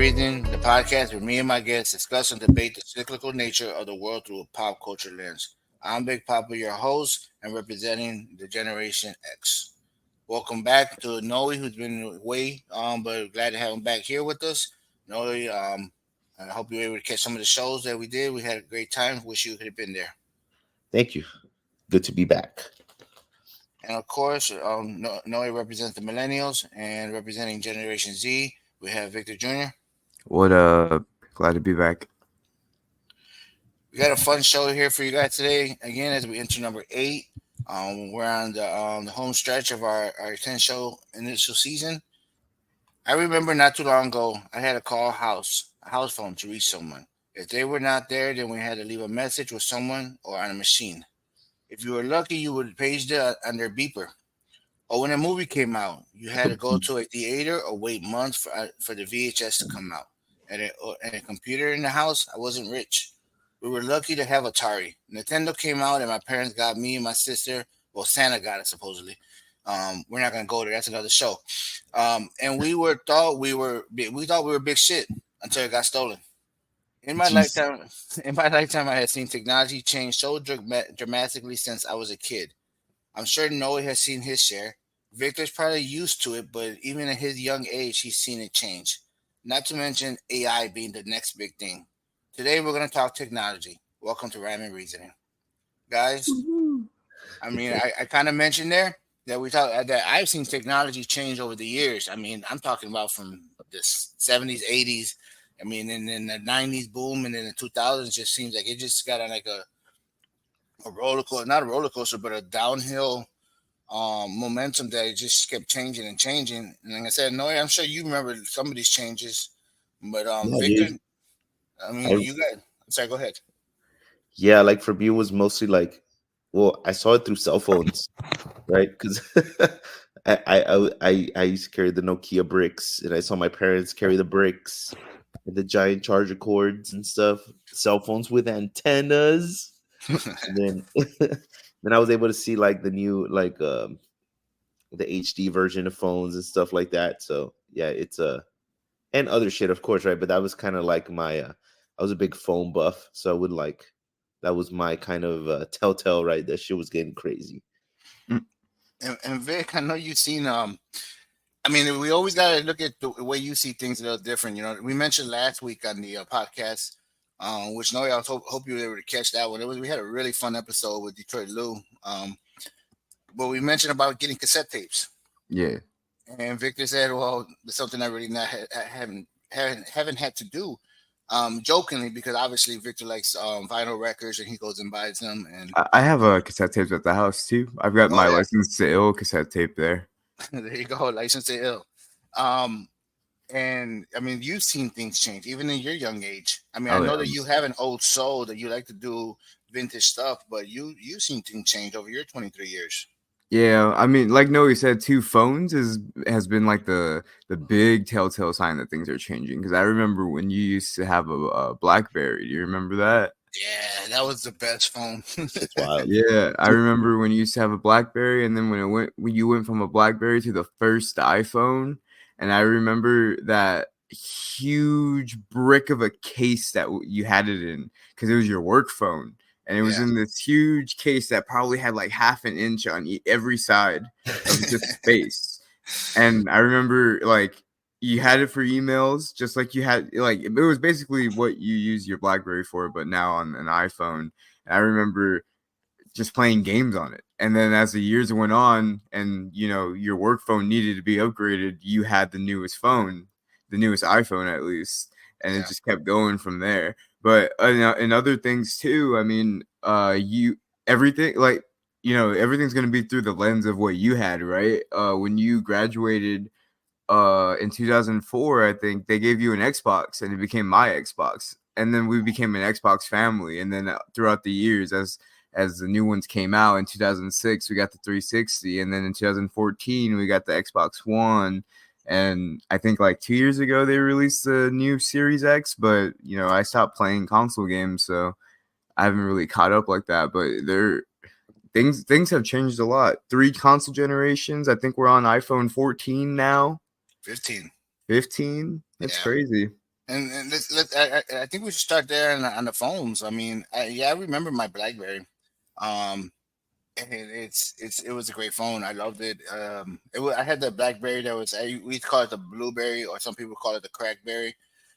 Reason, the podcast where me and my guests discuss and debate the cyclical nature of the world through a pop culture lens. I'm Big Papa, your host, and representing the Generation X. Welcome back to Noe, who's been away, but glad to have him back here with us. Noe, I hope you were able to catch some of the shows that we did. We had a great time. Wish you could have been there. Thank you. Good to be back. And of course, Noe represents the millennials, and representing Generation Z, we have Victor Jr. What glad to be back. We got a fun show here for you guys today. Again, as we enter number 8, we're on the home stretch of our 10 show initial season. I remember not too long ago, I had to call a house phone to reach someone. If they were not there, then we had to leave a message with someone or on a machine. If you were lucky, you would page it on their beeper. Or when a movie came out, you had to go to a theater or wait months for the VHS to come out. And a computer in the house, I wasn't rich. We were lucky to have Atari. Nintendo came out, and my parents got me and my sister. Well, Santa got it supposedly. We're not gonna go there. That's another show. And we thought we were big shit until it got stolen. In my lifetime, I had seen technology change so dramatically since I was a kid. I'm sure Noah has seen his share. Victor's probably used to it, but even at his young age, he's seen it change. Not to mention AI being the next big thing. Today, we're going to talk technology. Welcome to Rhyme and Reasoning. Guys, I mean, I kind of mentioned there that that I've seen technology change over the years. I mean, I'm talking about from the 70s, 80s. I mean, and then the 90s boom, and then the 2000s just seems like it just got on like a roller coaster, not a roller coaster, but a downhill momentum that it just kept changing and changing. And like I said, Noe, I'm sure you remember some of these changes, but Victor, Dude. I mean, you got. I'm sorry, go ahead. Yeah, like for me, it was mostly like, well, I saw it through cell phones, right? Because I used to carry the Nokia bricks, and I saw my parents carry the bricks and the giant charger cords and stuff. Cell phones with antennas. And then then I was able to see like the new the HD version of phones and stuff like that. So yeah, it's and other shit, of course, right? But that was kind of like my I was a big phone buff, so I would like that was my kind of telltale, right? That shit was getting crazy. And Vic, I know you've seen. I mean, we always got to look at the way you see things a little different. You know, we mentioned last week on the podcast, which Noe, I hope you were able to catch that one. We had a really fun episode with Detroit Lou. But we mentioned about getting cassette tapes. Yeah. And Victor said, "Well, it's something I really not haven't had to do." Jokingly, because obviously Victor likes vinyl records and he goes and buys them. And I have a cassette tapes at the house too. I've got my yeah. License to Ill cassette tape there. There you go, License to Ill. And I mean, you've seen things change even in your young age. I mean, I know that you have an old soul that you like to do vintage stuff, but you've seen things change over your 23 years. Yeah, I mean, like Noe said, too, phones has been like the big telltale sign that things are changing. Because I remember when you used to have a BlackBerry. Do you remember that? Yeah, that was the best phone. It's wild. Yeah, I remember when you used to have a BlackBerry, and then when you went from a BlackBerry to the first iPhone, and I remember that huge brick of a case that you had it in because it was your work phone. And it was in this huge case that probably had like half an inch on every side of just space. And I remember like you had it for emails, just like you had like it was basically what you use your BlackBerry for, but now on an iPhone. And I remember just playing games on it. And then as the years went on, and you know your work phone needed to be upgraded, you had the newest phone, the newest iPhone at least, and it just kept going from there. But and other things too. I mean, everything like everything's gonna be through the lens of what you had, right? When you graduated in 2004, I think they gave you an Xbox, and it became my Xbox, and then we became an Xbox family. And then throughout the years, as the new ones came out in 2006, we got the 360, and then in 2014 we got the Xbox One. And I think like 2 years ago they released the new Series X, but I stopped playing console games, so I haven't really caught up like that. But things have changed a lot. 3 console generations. I think we're on iPhone 14 now. 15. 15? That's crazy. And I think we should start there on the phones. I mean, I remember my BlackBerry. And it was a great phone. I loved it. I had the BlackBerry that was we call it the Blueberry, or some people call it the Crackberry,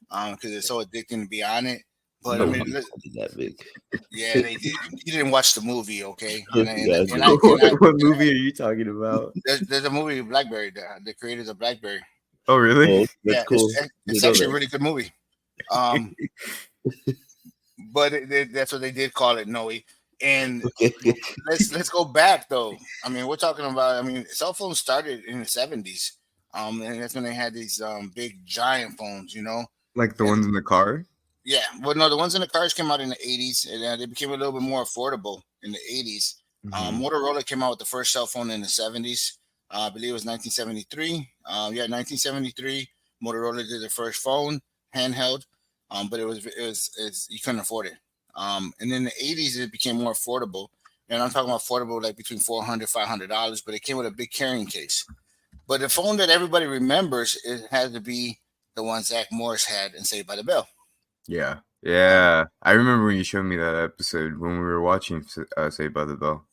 because it's so addicting to be on it. But I No mean, one did that big. yeah, they did. You didn't watch the movie, okay? Yeah, What movie are you talking about? There's a movie BlackBerry. The creators of BlackBerry. Oh, really? Oh, that's Yeah, cool. it's You know actually a that. really good movie. But that's what they did call it, Noe. And let's go back though. I mean, we're talking about. I mean, cell phones started in the 70s, and that's when they had these big giant phones. You know, Like the And- ones in the car? yeah. Well, no, the ones in the cars came out in the 80s, and they became a little bit more affordable in the 80s. Mhm. Motorola came out with the first cell phone in the 70s. I believe it was 1973. 1973. Motorola did their first phone, handheld, but it was you couldn't afford it. And then in the 80s, it became more affordable. And I'm talking about affordable, like between $400, $500, but it came with a big carrying case. But the phone that everybody remembers, it had to be the one Zach Morris had in Saved by the Bell. Yeah. Yeah. I remember when you showed me that episode when we were watching Saved by the Bell.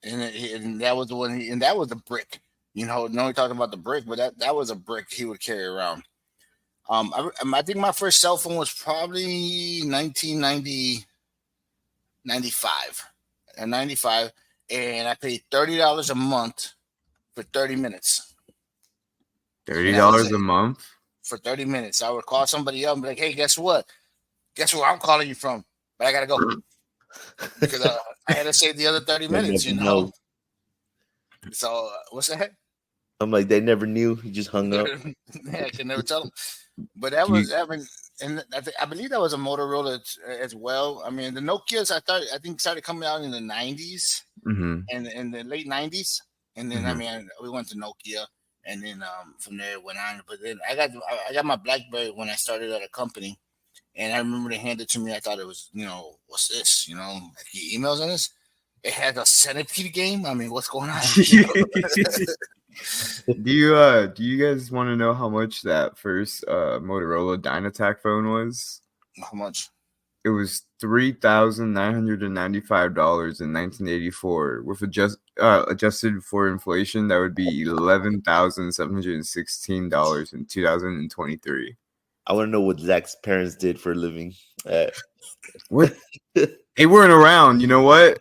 And that was the one, and that was a brick. You know, no one talking about the brick, but that was a brick he would carry around. I think my first cell phone was probably 1995, and I paid $30 a month for 30 minutes. $30 a month? For 30 minutes, I would call somebody up and be like, "Hey, guess what? Guess where I'm calling you from? But I gotta go because I had to save the other 30 minutes." You know. So what's that? I'm like, they never knew. He just hung up. Yeah, I can never tell them. But that was, I mean, and I believe that was a Motorola as well. I mean, the Nokias, I think started coming out in the 90s Mm-hmm. and in the late 90s. And then, I mean, we went to Nokia, and then from there it went on. But then I got my BlackBerry when I started at a company, and I remember they handed it to me. I thought it was, what's this? Like the emails on this. It had a Centipede game. I mean, what's going on? Do you guys want to know how much that first Motorola Dynatac phone was? How much? It was $3,995 in 1984. With adjusted for inflation, that would be $11,716 in 2023. I want to know what Zach's parents did for a living. What? They weren't around. You know what?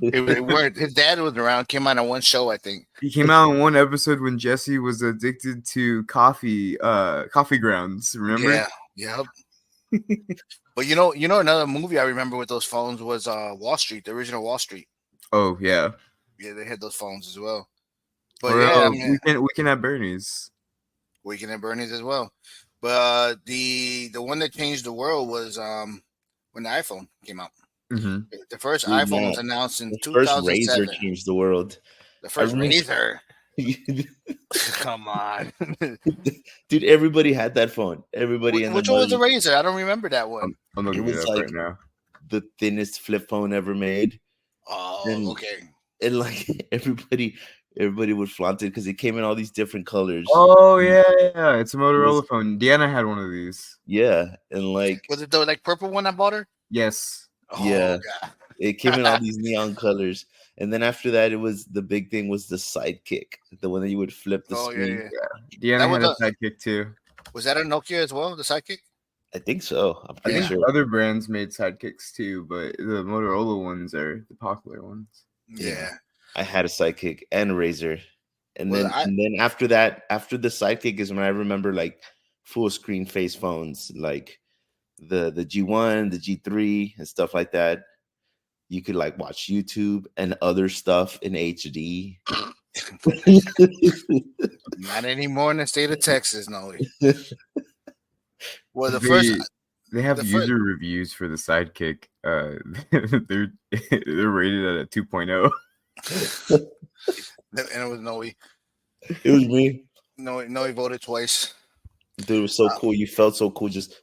His dad was around. Came on one show, I think. He came out in one episode when Jesse was addicted to coffee grounds. Remember? Yeah. But you know another movie I remember with those phones was Wall Street, the original Wall Street. Oh yeah. Yeah, they had those phones as well. But Weekend at Bernie's. Weekend at Bernie's as well. But the one that changed the world was when the iPhone came out. Mm-hmm. The first iPhone was announced in The 2007. first Razor changed the world. The first Razor. Come on. Dude, everybody had that phone. Everybody. Which one was the Razor? I don't remember that one. I'm looking it up right now. The thinnest flip phone ever made. Oh, okay. And like everybody would flaunt it because it came in all these different colors. Oh yeah. It's a Motorola phone. Deanna had one of these. Yeah, and like was it the like purple one I bought her? Yes. Oh, yeah, God. It came in all these neon colors. And then after that, it was the big thing was the Sidekick, the one that you would flip the screen. Yeah. Deanna had a Sidekick too. Was that a Nokia as well? The Sidekick? I think so. I'm I pretty think sure. other brands made Sidekicks too, but the Motorola ones are the popular ones. Yeah. I had a Sidekick and a Razor. And then after that, after the Sidekick is when I remember like full screen face phones, like the G1, the G3, and stuff like that. You could like watch YouTube and other stuff in HD. Not anymore in the state of Texas, no. Well, they have user reviews for the Sidekick. They're rated at a 2.0. And it was Noe. It was me. Noe voted twice. Dude, it was so cool. You felt so cool just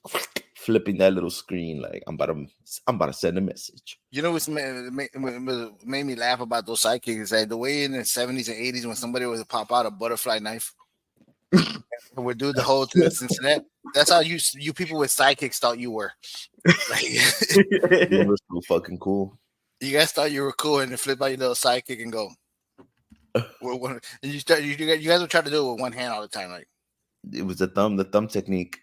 flipping that little screen. Like I'm about to send a message. You know what's made me laugh about those Sidekicks is that the way in the 70s and 80s when somebody would pop out a butterfly knife would do the whole Cincinnati. That's how you people with sidekicks thought you were. Like, You were so fucking cool. you guys thought you were cool, and then flip out your little sidekick and go. And you guys would try to do it with one hand all the time, like. It was the thumb technique.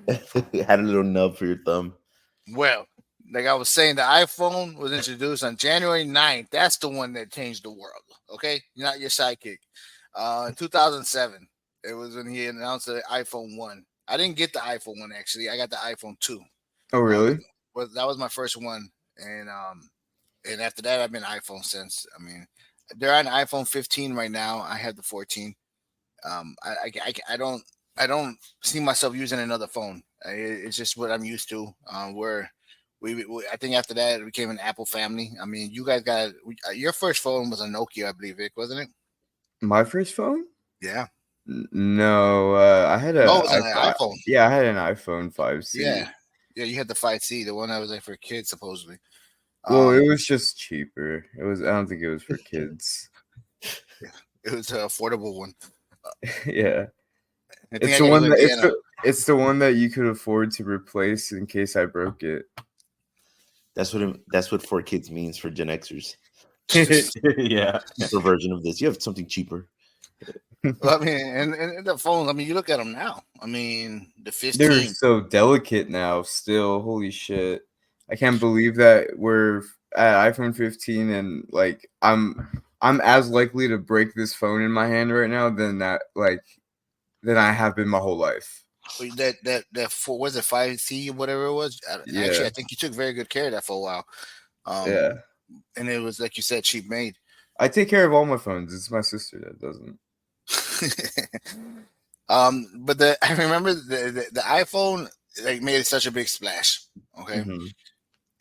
It had a little nub for your thumb. Well, like I was saying, the iPhone was introduced on January 9th. That's the one that changed the world. Okay, not your sidekick. In 2007, it was when he announced the iPhone 1. I didn't get the iPhone 1 actually. I got the iPhone 2. Oh, really? That was my first one, and after that, I've been iPhone since. I mean, they're on iPhone 15 right now. I have the 14. I don't see myself using another phone. It's just what I'm used to. Where we I think after that it became an Apple family. I mean, you guys got your first phone was a Nokia, I believe, Vic, wasn't it? My first phone? Yeah. No, I had a. Oh, it was an iPhone. Yeah, I had an iPhone 5C. Yeah, you had the 5C, the one that was like for kids, supposedly. Well, it was just cheaper. It was. I don't think it was for kids. It was an affordable one. Yeah, it's the one that it's the one that you could afford to replace in case I broke it. That's what for kids means for Gen Xers. Yeah, Cheaper version of this. You have something cheaper. Well, I mean, and the phones. I mean, you look at them now. I mean, the 15. They're so delicate now. Still, holy shit! I can't believe that we're at iPhone 15, and like I'm as likely to break this phone in my hand right now than I have been my whole life. That was it 5C or whatever it was. Yeah. Actually, I think you took very good care of that for a while. Yeah, and it was like you said, cheap made. I take care of all my phones. It's my sister that doesn't. But I remember the iPhone like made such a big splash. Okay. Mm-hmm.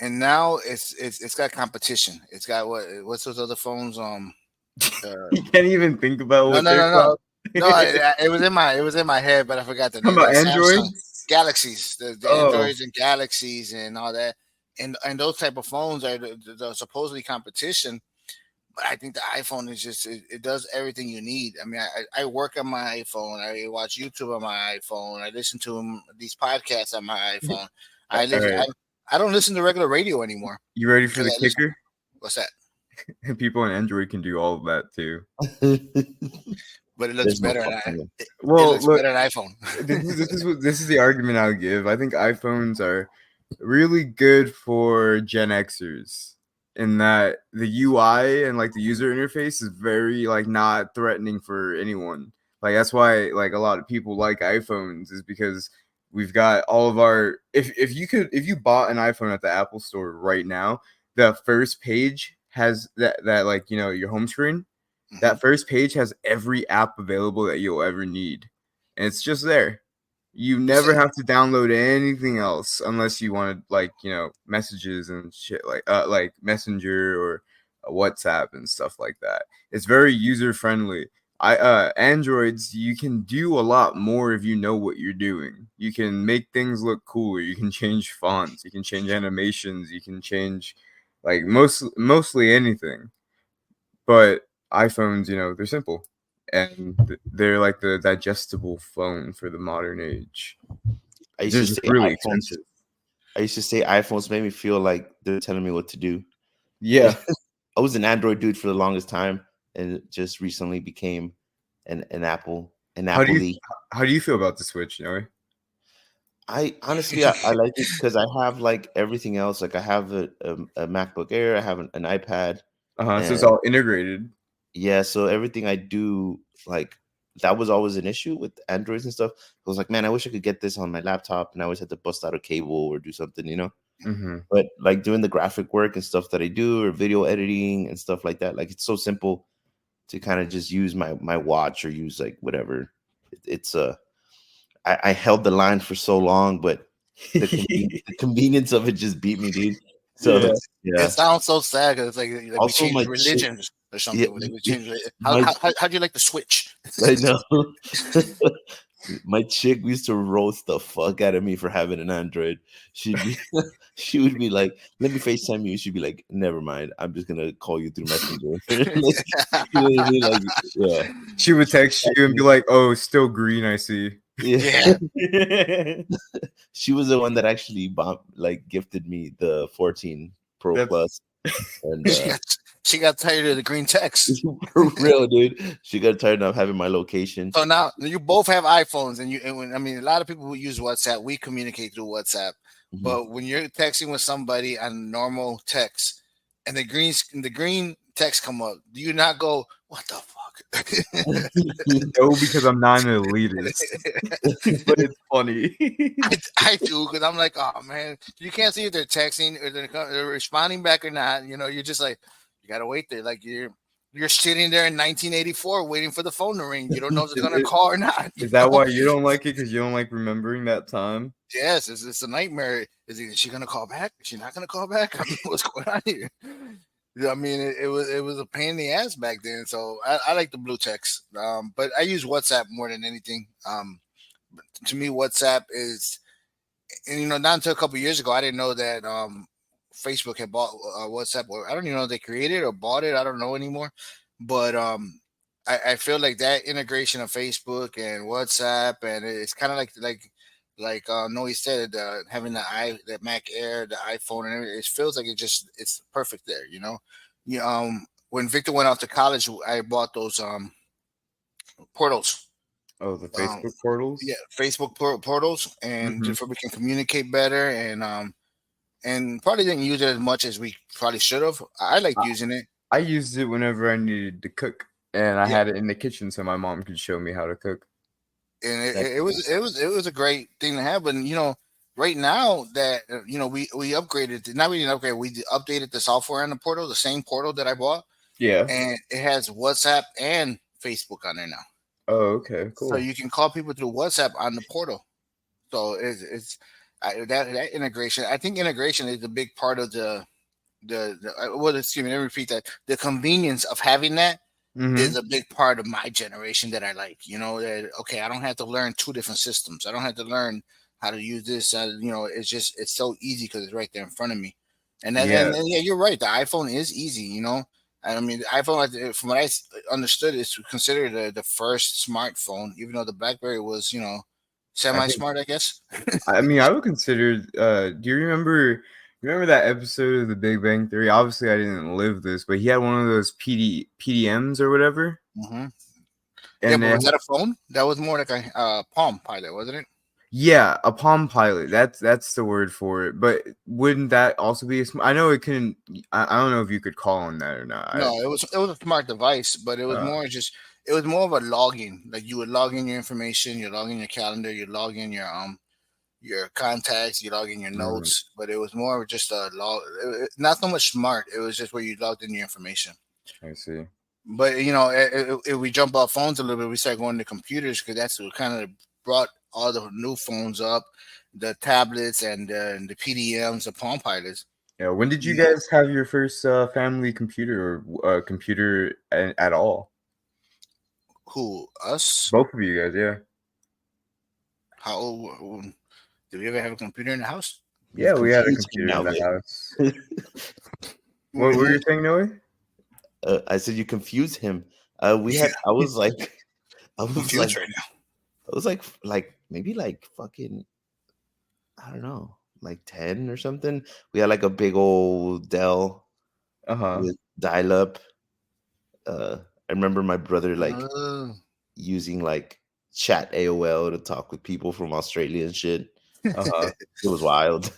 And now it's got competition. It's got what's those other phones? You can't even think about what no. It was in my head, but I forgot the name. About Androids, Galaxies, the Androids and Galaxies and all that, and those type of phones are the supposedly competition. But I think the iPhone is just it does everything you need. I mean, I work on my iPhone. I watch YouTube on my iPhone. I listen to these podcasts on my iPhone. I don't listen to regular radio anymore. You ready for the kicker? What's that? People on Android can do all of that too. But it looks better. Well, it looks better on iPhone. this is the argument I'll give. I think iPhones are really good for Gen Xers in that the UI and like the user interface is very like not threatening for anyone. Like that's why like a lot of people like iPhones is because we've got all of our if you bought an iPhone at the Apple store right now, the first page has that like, you know, your home screen. Mm-hmm. That first page has every app available that you'll ever need. And it's just there. You never have to download anything else unless you wanted like, you know, messages and shit like Messenger or WhatsApp and stuff like that. It's very user friendly. Androids, you can do a lot more if you know what you're doing. You can make things look cooler. You can change fonts. You can change animations. You can change like mostly anything. But iPhones, you know, they're simple. And they're like the digestible phone for the modern age. I used to say iPhones made me feel like they're telling me what to do. Yeah. I was an Android dude for the longest time and just recently became an Apple. How do you feel about the Switch, Noe? I honestly I like it because I have like everything else. Like I have a MacBook Air, I have an iPad. So it's all integrated. Yeah, so everything I do, like that was always an issue with Androids and stuff. I was like, man, I wish I could get this on my laptop, and I always had to bust out a cable or do something, you know. Mm-hmm. But like doing the graphic work and stuff that I do, or video editing and stuff like that, like it's so simple to kind of just use my watch or use like whatever. It's I held the line for so long, but the convenience of it just beat me, dude. So yeah. It sounds so sad because it's like we changed religions or something. Yeah, how do you like the Switch? I know. My chick used to roast the fuck out of me for having an Android. She would be like, "Let me FaceTime you." She'd be like, "Never mind. I'm just gonna call you through Messenger." Yeah. She would text you and be like, "Oh, it's still green. I see." Yeah. She was the one that actually gifted me the 14 Pro That's- Plus, and She got tired of the green text. for real, dude. She got tired of having my location. So now you both have iPhones, I mean, a lot of people who use WhatsApp, we communicate through WhatsApp. Mhm. But when you're texting with somebody on normal text, and the green text come up, do you not go, "What the fuck"? No, because I'm not an elitist. But it's funny. I do, because I'm like, oh man, you can't see if they're texting or they're responding back or not. You're just like, you gotta wait there, like you're sitting there in 1984 waiting for the phone to ring. You don't know if it's gonna call or not. Is that why you don't like it? Because you don't like remembering that time? Yes, it's a nightmare. Is she gonna call back? Is she not gonna call back? I mean, what's going on here? I mean, it was a pain in the ass back then. So I like the blue text, but I use WhatsApp more than anything. To me, WhatsApp is, and not until a couple years ago, I didn't know that Facebook had bought WhatsApp. Or I don't even know if they created or bought it. I don't know anymore. But I feel like that integration of Facebook and WhatsApp, and it's kind of like Noe said, having the Mac Air, the iPhone, and everything, it feels like it's perfect there. When Victor went off to college, I bought those portals. Oh, the Facebook portals? Yeah, Facebook portals, and just so we can communicate better, and probably didn't use it as much as we probably should have. I liked using it. I used it whenever I needed to cook, and I had it in the kitchen so my mom could show me how to cook. And it was a great thing to have. But right now that we upgraded, not really an upgrade, we updated the software on the portal, the same portal that I bought. Yeah, and it has WhatsApp and Facebook on there now. Oh, okay, cool. So you can call people through WhatsApp on the portal. So that integration. I think integration is a big part of the excuse me, let me repeat that. The convenience of having that is a big part of my generation that I like. That okay, I don't have to learn two different systems. I don't have to learn how to use this. It's so easy because it's right there in front of me. And yeah, you're right. The iPhone is easy. I mean, the iPhone, from what I understood, is considered the first smartphone, even though the BlackBerry was, semi-smart, I guess. I mean, I would consider. Do you remember that episode of The Big Bang Theory? Obviously, I didn't live this, but he had one of those PDMs or whatever. Mm-hmm. And but was that a phone? That was more like a Palm Pilot, wasn't it? Yeah, a Palm Pilot. That's the word for it. But wouldn't that also be I know it couldn't. I don't know if you could call on that or not. No, it was a smart device, but it was more of a login. Like you would log in your information, you log in your calendar, you log in your contacts, you log in your notes. But it was more of just a log. Not so much smart. It was just where you logged in your information. I see. But if we jump off phones a little bit, we start going to computers because that's what kind of brought all the new phones up, the tablets and the PDMs, the Palm Pilots. Yeah. When did you guys have your first family computer or computer at all? Who, us? Both of you guys, yeah. How old? Did we ever have a computer in the house? Yeah, we had a computer in the house. What were you saying, Noe? I said you confuse him. I was like confused right now. I was like maybe fucking, I don't know, like 10 or something. We had like a big old Dell with dial-up. I remember my brother using like chat AOL to talk with people from Australia and shit. It was wild.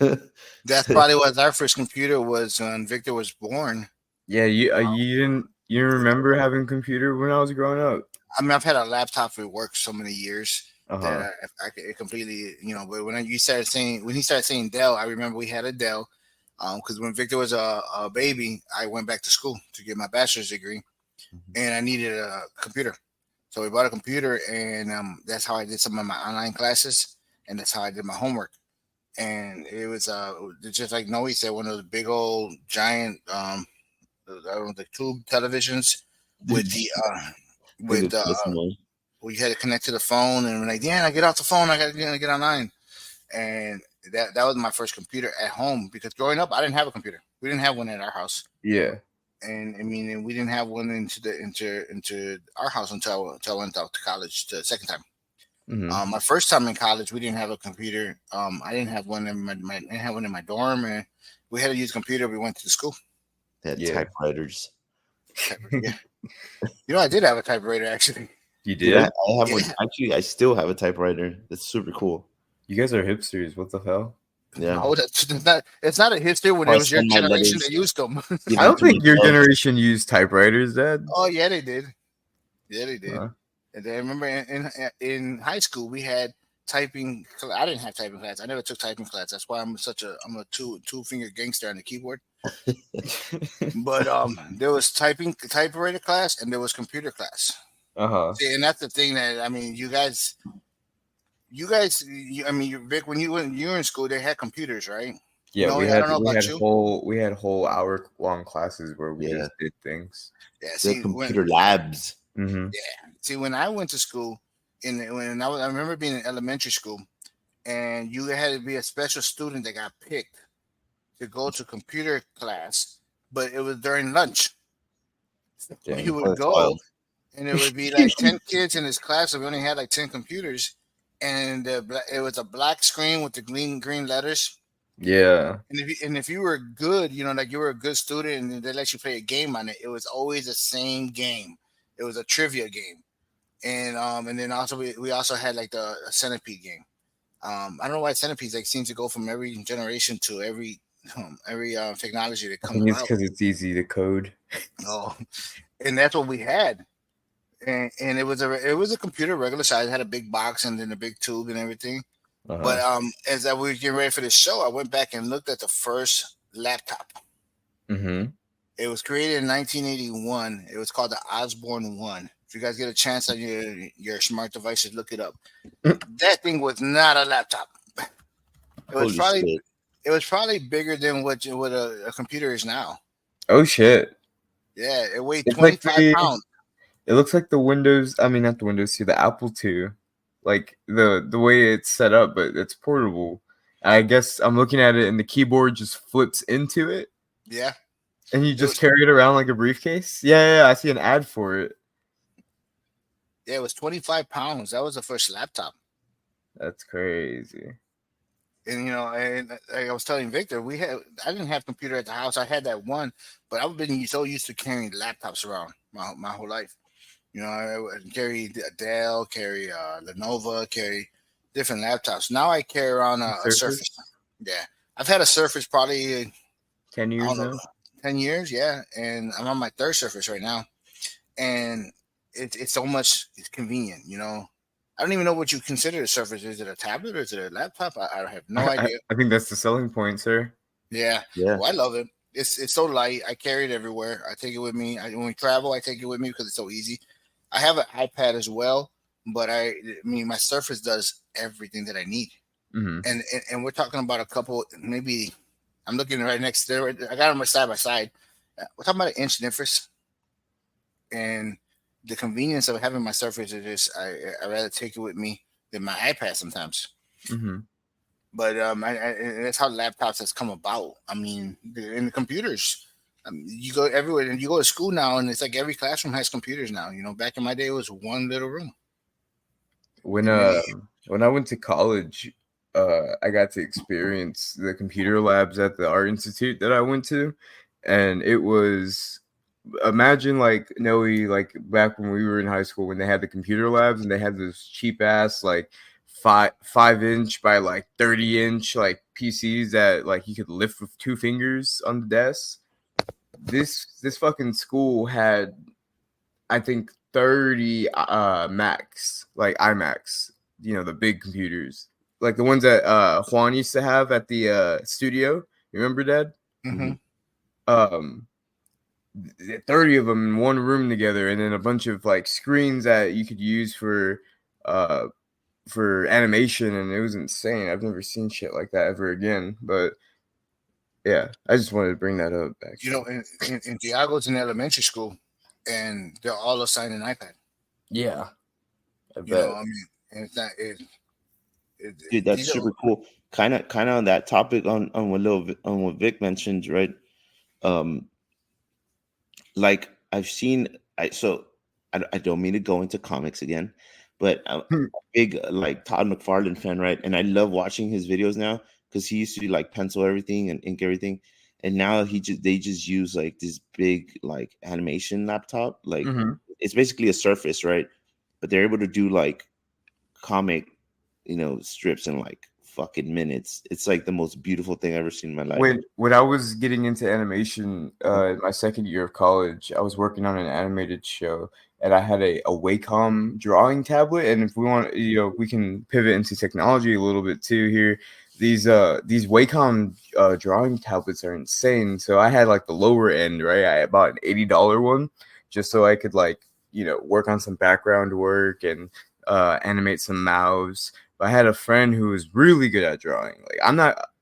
That's probably what our first computer was when Victor was born. Yeah, you didn't remember having a computer when I was growing up? I mean, I've had a laptop for work so many years that I could completely, But when he started saying Dell, I remember we had a Dell. Because when Victor was a baby, I went back to school to get my bachelor's degree, and I needed a computer. So we bought a computer, and that's how I did some of my online classes, and that's how I did my homework. And it was just like Noe said, one of those big old giant, the tube televisions with the we had to connect to the phone, and we're like, yeah, I get off the phone, I gotta get online. And that was my first computer at home, because growing up I didn't have a computer. We didn't have one at our house. Yeah. And I mean, and we didn't have one into our house until I went out to college the second time. Mhm. My first time in college, we didn't have a computer. I didn't have one in my didn't have one in my dorm, and we had to use a computer. We went to the school. They had Yeah. typewriters. Yeah, I did have a typewriter actually. You Dude, I did? have one. Actually, I still have a typewriter. That's super cool. You guys are hipsters. What the hell? Yeah. No, that's not. It's not a history when Oh, I it was your send my generation letters. that used them. Give I them don't to think your myself. generation used typewriters, Dad. Oh yeah, they did. Yeah, they did. Huh. And then I remember in high school we had typing. I didn't have typing class. I never took typing class. That's why I'm a two finger gangster on the keyboard. But there was typewriter class and there was computer class. Uh-huh. See, and that's the thing that I mean, you guys. I mean, Vic, when you were in school, they had computers, right? Yeah, No, we I had don't know about you. whole hour long classes where we Yeah. just did things. Yeah, The see, computer labs. Mm-hmm. see, when I went to school, I remember being in elementary school, and you had to be a special student that got picked to go to computer class, but it was during lunch. Yeah. You would That's go, wild. and it would be like 10 kids in this class, and we only had like 10 computers, and it was a black screen with the green letters. Yeah. And if you were good, like you were a good student, and they let you play a game on it, it was always the same game. It was a trivia game, and then also we also had like the centipede game. I don't know why centipedes like seem to go from every generation to every technology that I comes think it's out. because it's easy to code. Oh, and that's what we had. And it was a computer regular size. It had a big box and then a big tube and everything. Uh-huh. But as I was getting ready for the show, I went back and looked at the first laptop. Mm-hmm. It was created in 1981. It was called the Osborne One. If you guys get a chance on your smart devices, look it up. That thing was not a laptop. It was probably bigger than what a computer is now. Oh shit! Yeah, it weighed It's 25 pounds. It looks like the Windows. I mean, not the Windows 2, the Apple II. Like the way it's set up, but it's portable. I guess I'm looking at it, and the keyboard just flips into it. Yeah. And you just carry it around like a briefcase? Yeah, I see an ad for it. Yeah, it was 25 pounds. That was the first laptop. That's crazy. And and like I was telling Victor, I didn't have a computer at the house. I had that one, but I've been so used to carrying laptops around my whole life. I would carry a Dell, carry Lenovo, carry different laptops. Now I carry around a Surface. Yeah, I've had a Surface probably 10 years now. 10 years, yeah, and I'm on my third Surface right now, and it's so much. It's convenient, I don't even know what you consider a Surface. Is it a tablet or is it a laptop? I have no idea. I think that's the selling point, sir. Yeah. Well, I love it. It's so light. I carry it everywhere. I take it with me. When we travel, I take it with me because it's so easy. I have an iPad as well, but I mean, my Surface does everything that I need. Mm-hmm. And we're talking about a couple, maybe I'm looking right next to there. I got them side by side. We're talking about an inch difference. And the convenience of having my Surface is just, I rather take it with me than my iPad sometimes. Mm-hmm. But that's how laptops has come about. I mean, in the computers, you go everywhere, and you go to school now, and it's like every classroom has computers now. Back in my day, it was one little room. When I went to college, I got to experience the computer labs at the Art Institute that I went to, and it was. Imagine like Noe, like back when we were in high school when they had the computer labs and they had those cheap ass like 5-inch by like 30-inch like PCs that like you could lift with 2 fingers on the desk. This fucking school had, I think, 30 Macs, like iMacs, the big computers, like the ones that Juan used to have at the studio. You remember, Dad? Mm-hmm. 30 of them in one room together, and then a bunch of like screens that you could use for animation, and it was insane. I've never seen shit like that ever again. But yeah, I just wanted to bring that up. Actually. In Diago's in elementary school, and they're all assigned an iPad. Yeah, I bet. And it's not. Dude, that's super cool. Kind of on that topic on what Vic mentioned, right? Like I've seen, I don't mean to go into comics again, but I'm a big like Todd McFarlane fan, right? And I love watching his videos now because he used to like pencil everything and ink everything, and now they just use like this big like animation laptop, like Mhm. it's basically a Surface, right? But they're able to do like comic, strips in like fucking minutes. It's like the most beautiful thing I've ever seen in my life. When I was getting into animation in my second year of college, I was working on an animated show, and I had a Wacom drawing tablet. And if we want, we can pivot into technology a little bit too here. These Wacom drawing tablets are insane. So I had like the lower end, right? I bought an $80 one just so I could work on some background work and animate some mouths. But I had a friend who was really good at drawing. Like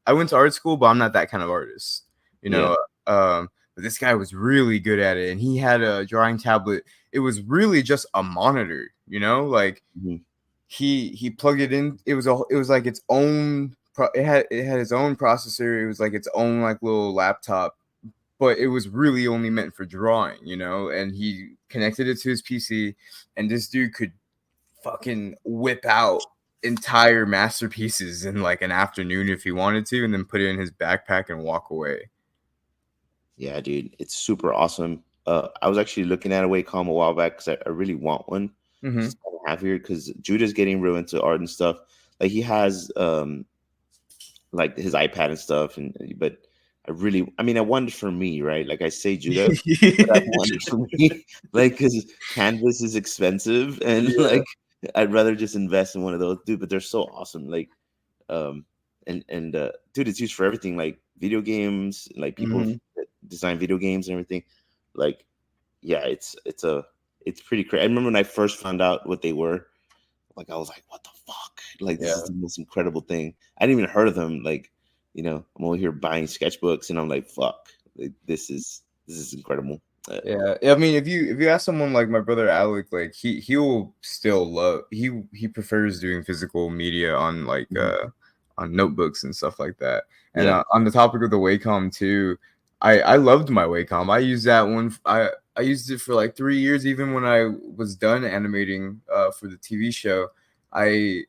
I went to art school, but I'm not that kind of artist, but this guy was really good at it, and he had a drawing tablet. It was really just a monitor, like he plugged it in. It was like its own. It had its own processor. It was like its own like little laptop, but it was really only meant for drawing, And he connected it to his PC, and this dude could fucking whip out entire masterpieces in like an afternoon if he wanted to, and then put it in his backpack and walk away. Yeah, dude, it's super awesome. I was actually looking at a Wacom a while back because I really want one. Just kind of have here because Judah's getting real into art and stuff. Like he has like his iPad and stuff, but I want it for me, right? Like I say, Judah, but I want it for me, like because Canvas is expensive, and like I'd rather just invest in one of those, dude. But they're so awesome, like, dude, it's used for everything, like video games, like people that design video games and everything. Like, yeah, it's pretty crazy. I remember when I first found out what they were, like I was like, what the fuck? Like this is the most incredible thing. I didn't even heard of them. Like, I'm over here buying sketchbooks, and I'm like, fuck, like, this is incredible. Yeah, I mean, if you ask someone like my brother Alec, like he will still love he prefers doing physical media on like on notebooks and stuff like that. And on the topic of the Wacom too, I loved my Wacom. I used that one. I used it for like 3 years, even when I was done animating for the TV show. I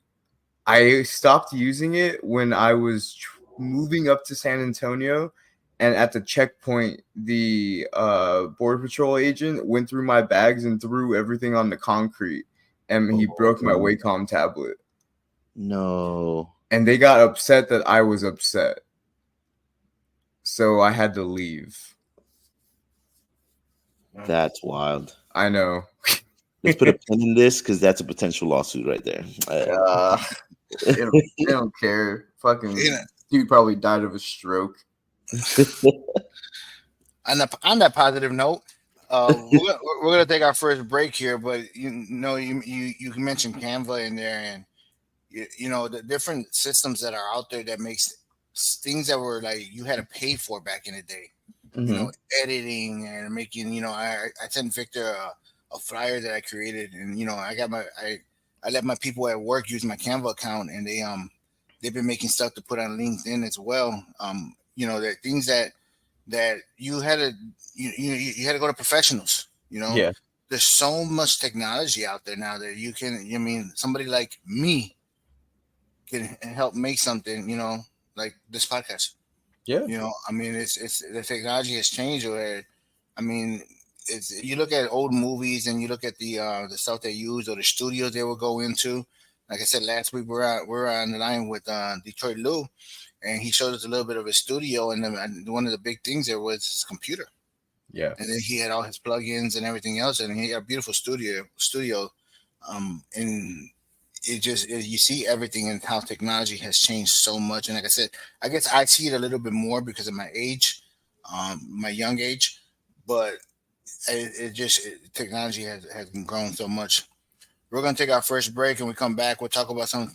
stopped using it when I was moving up to San Antonio. And at the checkpoint, the Border Patrol agent went through my bags and threw everything on the concrete. And he broke my Wacom tablet. No. And they got upset that I was upset. So I had to leave. That's wild. I know. Let's put a pin in this because that's a potential lawsuit right there. They don't care. Fucking dude probably died of a stroke. On that positive note, we're gonna take our first break here, but you mentioned Canva in there, and the different systems that are out there that makes things that were like you had to pay for back in the day, editing and making. I sent Victor a flyer that I created, and I let my people at work use my Canva account, and they've been making stuff to put on LinkedIn as well. There are things that you had to you had to go to professionals. There's so much technology out there now that you can. Somebody like me can help make something. Like this podcast. Yeah. It's the technology has changed. Where, it's you look at old movies and you look at the stuff they use or the studios they will go into. Like I said last week, we're on the line with Detroit Lou. And he showed us a little bit of his studio, and one of the big things there was his computer. Yeah. And then he had all his plugins and everything else, and he had a beautiful studio. And you see everything and how technology has changed so much. And like I said, I guess I see it a little bit more because of my age, my young age, but technology has grown so much. We're going to take our first break, and we come back. We'll talk about some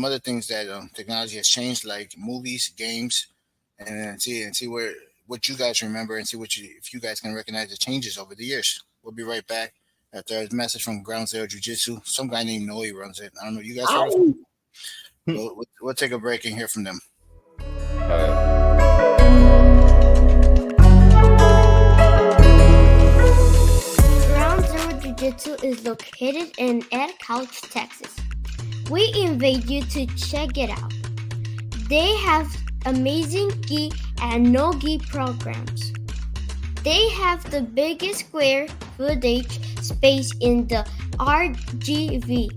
other things that technology has changed, like movies, games, and see what you guys remember and see if you guys can recognize the changes over the years. We'll be right back after a message from Ground Zero Jiu-Jitsu. Some guy named Noe runs it. I don't know. You guys heard of him? We'll take a break and hear from them. Ground Zero Jiu-Jitsu is located in Ed Couch, Texas. We invite you to check it out. They have amazing gi and no gi programs. They have the biggest square footage space in the RGV.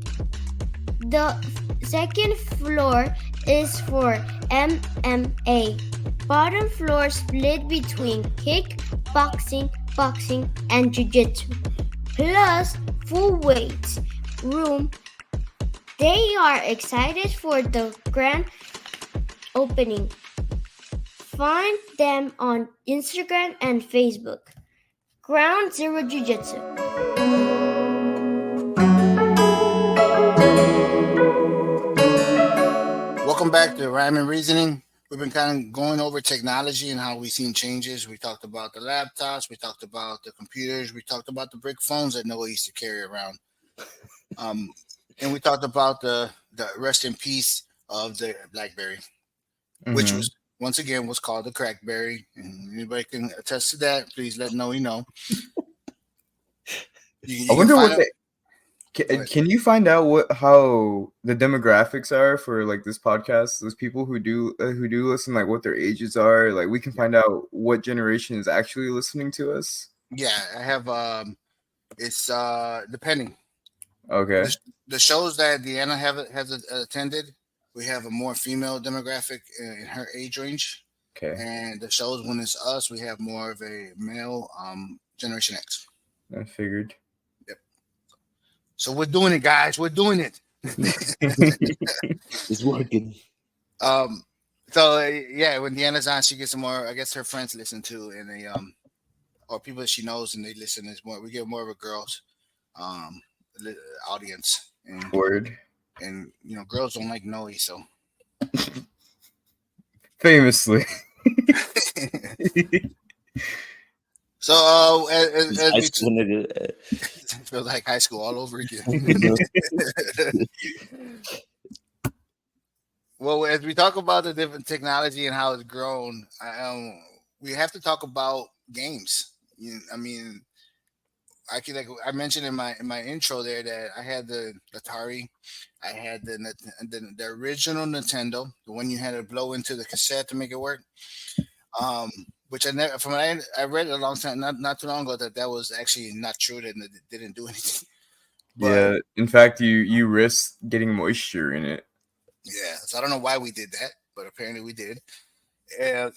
The second floor is for MMA. Bottom floor split between kickboxing, boxing, and jiu-jitsu. Plus full weights room. They are excited for the grand opening. Find them on Instagram and Facebook. Ground Zero Jiu-Jitsu. Welcome back to Rhyme and Reasoning. We've been kind of going over technology and how we've seen changes. We talked about the laptops. We talked about the computers. We talked about the brick phones that Noah used to carry around. And we talked about the rest in peace of the BlackBerry, which was, once again, was called the Crackberry. And anybody can attest to that. Please let Noah know. I wonder what can you find out how the demographics are for like this podcast? Those people who do listen, like what their ages are. Like we can find out what generation is actually listening to us. Yeah, I have. It's depending. Okay. The shows that Deanna has attended, we have a more female demographic in her age range. Okay. And the shows when it's us, we have more of a male Generation X. I figured. Yep. So we're doing it, guys. We're doing it. It's working. So yeah, when Deanna's on, she gets some more. I guess her friends listen to, and they or people that she knows and they listen. Is more. We get more of a girls audience. And, Word. And girls don't like Noe, so famously. So as high we school nigga. it feels like high school all over again. Well, as we talk about the different technology and how it's grown, we have to talk about games. I mean, I mentioned in my intro there that I had the Atari, I had the original Nintendo, the one you had to blow into the cassette to make it work. Which I read a long time, not too long ago, that was actually not true. That it didn't do anything. But, yeah, in fact, you risk getting moisture in it. Yeah, so I don't know why we did that, but apparently we did. And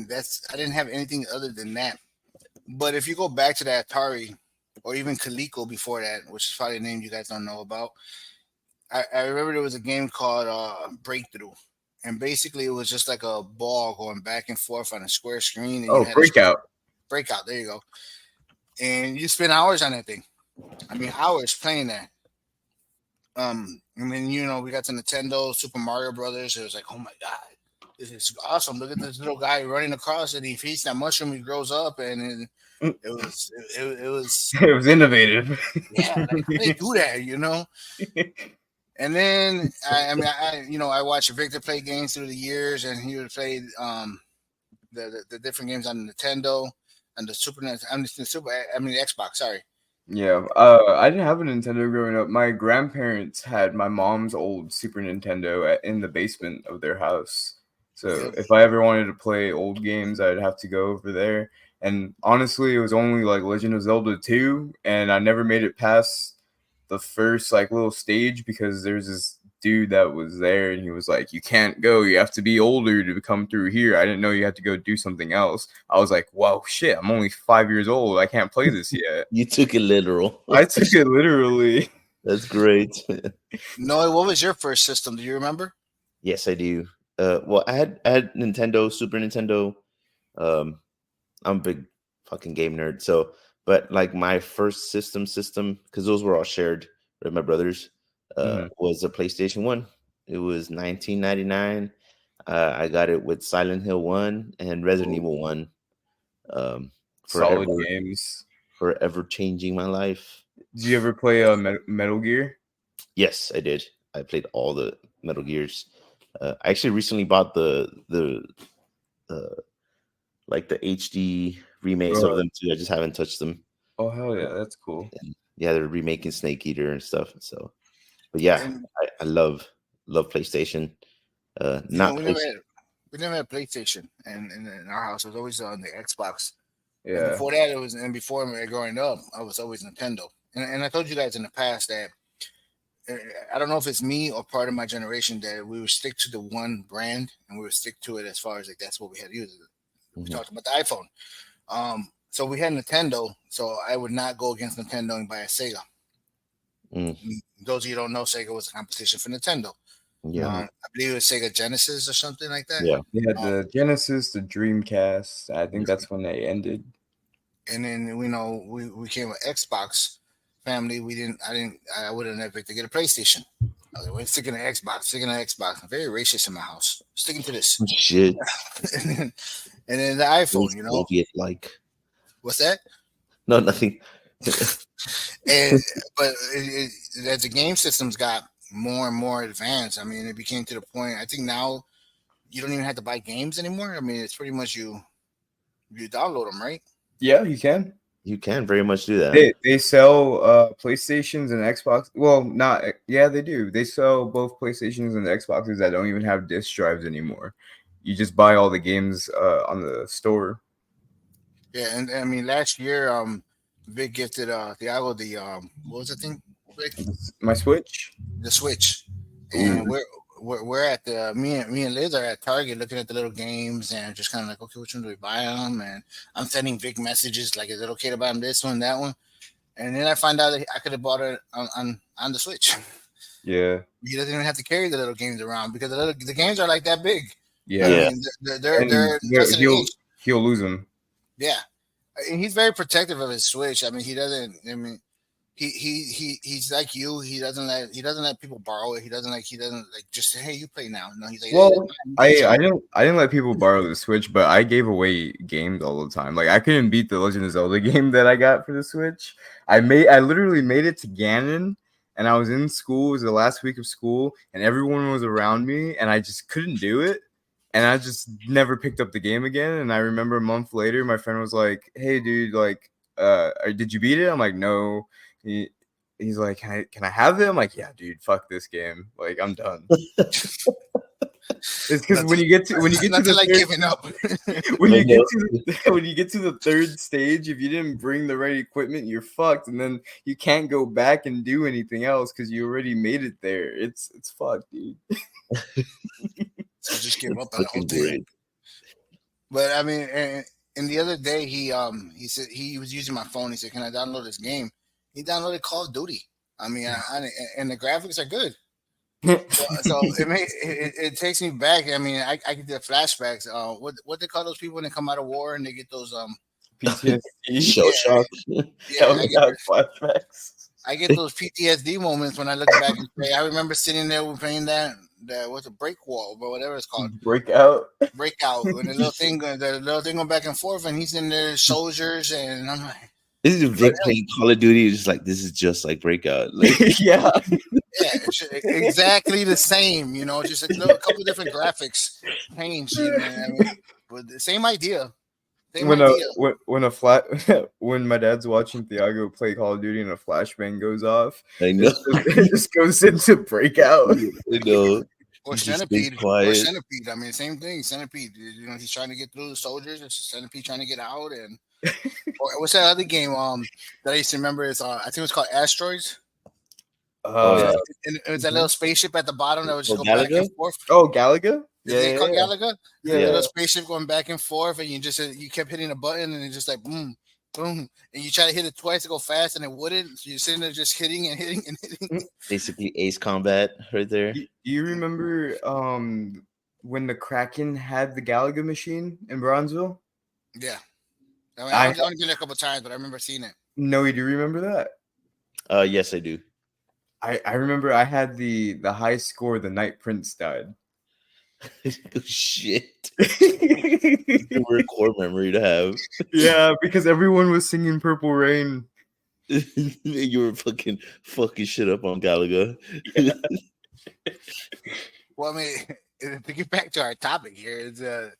that's I didn't have anything other than that. But if you go back to that Atari, or even Coleco before that, which is probably a name you guys don't know about, I remember there was a game called Breakthrough. And basically, it was just like a ball going back and forth on a square screen. And Breakout. Breakout, there you go. And you spend hours on that thing. I mean, hours playing that. And then, we got the Nintendo, Super Mario Brothers. It was like, oh my God, this is awesome. Look at this little guy running across and he feeds that mushroom, he grows up. And it was it was innovative. Yeah, like, how they do that, And then I watched Victor play games through the years, and he would play the different games on the Nintendo and the the Xbox. Sorry. Yeah, I didn't have a Nintendo growing up. My grandparents had my mom's old Super Nintendo in the basement of their house. So if I ever wanted to play old games, I'd have to go over there. And honestly, it was only like Legend of Zelda 2, and I never made it past the first like little stage because there's this dude that was there and he was like, you can't go, you have to be older to come through here. I didn't know you had to go do something else. I was like, whoa, shit, I'm only 5 years old, I can't play this yet. You took it literal. I took it literally. That's great. Noah, what was your first system? Do you remember? Yes, I do. Well, I had Nintendo, Super Nintendo. I'm a big fucking game nerd, so but like my first system, because those were all shared with my brothers, was a PlayStation 1. It was $19.99. I got it with Silent Hill 1 and Resident Evil 1. Solid games. Forever changing my life. Did you ever play Metal Gear? Yes, I did. I played all the Metal Gears. I actually recently bought the like the HD remakes of them too. I just haven't touched them. Oh hell yeah, that's cool. Yeah, they're remaking Snake Eater and stuff. So, but yeah, And I love PlayStation. you know, Not we never had PlayStation, and in our house it was always on the Xbox. And Yeah. before that, before growing up, I was always Nintendo. And I told you guys in the past that I don't know if it's me or part of my generation that we would stick to the one brand and we would stick to it as far as like that's what we had to use. We Mhm. talked about the iPhone. So we had Nintendo, so I would not go against Nintendo and buy a Sega. Those of you who don't know, Sega was a competition for Nintendo. Yeah. I believe it was Sega Genesis or something like that. Yeah. They had the Genesis, the Dreamcast. I think that's when they ended. And then we came with Xbox family. I would have never picked to get a PlayStation. I was like, we're sticking to Xbox. I'm very racist in my house. Sticking to this. Shit. and then the iPhone, Soviet like. What's that? No, nothing. But as the game systems got more and more advanced, I mean, it became to the point. I think now you don't even have to buy games anymore. I mean, it's pretty much you download them, right? Yeah, you can. You can very much do that. They sell PlayStations and Xbox. Well, not yeah, they do. They sell both PlayStations and Xboxes that don't even have disc drives anymore. You just buy all the games on the store. Yeah, and I mean last year, Vic gifted Thiago the what was the thing? Vic? My Switch. The Switch, and we're at the me and Liz are at Target looking at the little games and just kind of like, okay, which one do we buy them? And I'm sending Vic messages like, is it okay to buy him this one, that one? And then I find out that I could have bought it on the Switch. Yeah, he doesn't even have to carry the little games around because the games are like that big. Yeah, I mean, they're he'll lose them. Yeah, and he's very protective of his Switch. I mean, he doesn't. I mean, he's like you. He doesn't let people borrow it. He doesn't like just say, hey, you play now. No, he's like, well, I didn't let people borrow the Switch, but I gave away games all the time. Like I couldn't beat the Legend of Zelda game that I got for the Switch. I literally made it to Ganon, and I was in school. It was the last week of school, and everyone was around me, and I just couldn't do it. And I just never picked up the game again. And I remember a month later, my friend was like, "Hey, dude, like, did you beat it?" I'm like, "No." He's like, "Can I have it?" I'm like, "Yeah, dude, fuck this game. Like, I'm done." It's because when you get to the giving up. when you get to the third stage, if you didn't bring the right equipment, you're fucked, and then you can't go back and do anything else because you already made it there. It's fucked, dude. So just give up on the whole thing. But I mean, and the other day he said he was using my phone. He said, "Can I download this game?" He downloaded Call of Duty. I mean, and the graphics are good. So it takes me back. I mean, I get the flashbacks. What they call those people when they come out of war and they get those PTSD, shell shock. Yeah, flashbacks. I get those PTSD moments when I look back and play. I remember sitting there playing that what's a break wall, but whatever it's called. Breakout. When the little thing going back and forth, and he's in there, soldiers, and I'm like, this is Vic playing Call of Duty. Just like this is just like Breakout. Like, yeah, exactly the same. Just a couple different graphics changed. I mean, but the same idea. When my dad's watching Thiago play Call of Duty and a flashbang goes off, I know it just goes into Breakout. I know. Or Centipede. I mean, same thing. Centipede. He's trying to get through the soldiers. It's Centipede trying to get out. And what's that other game? That I used to remember is I think it was called Asteroids. And it was that little spaceship at the bottom that would just go back and forth. Oh, Galaga. Yeah, Galaga. Yeah, little spaceship going back and forth, and you kept hitting a button, and it just like boom, boom, and you try to hit it twice to go fast, and it wouldn't. So you're sitting there just hitting and hitting and hitting. Basically, Ace Combat right there. Do you remember when the Kraken had the Galaga machine in Bronzeville? Yeah, I mean, I've only been there a couple times, but I remember seeing it. No, do you remember that? Yes, I do. I remember I had the high score the night Prince died. Shit. We're a core memory to have. Yeah, because everyone was singing Purple Rain. You were fucking shit up on Galaga. Yeah. Well, I mean, to get back to our topic here, the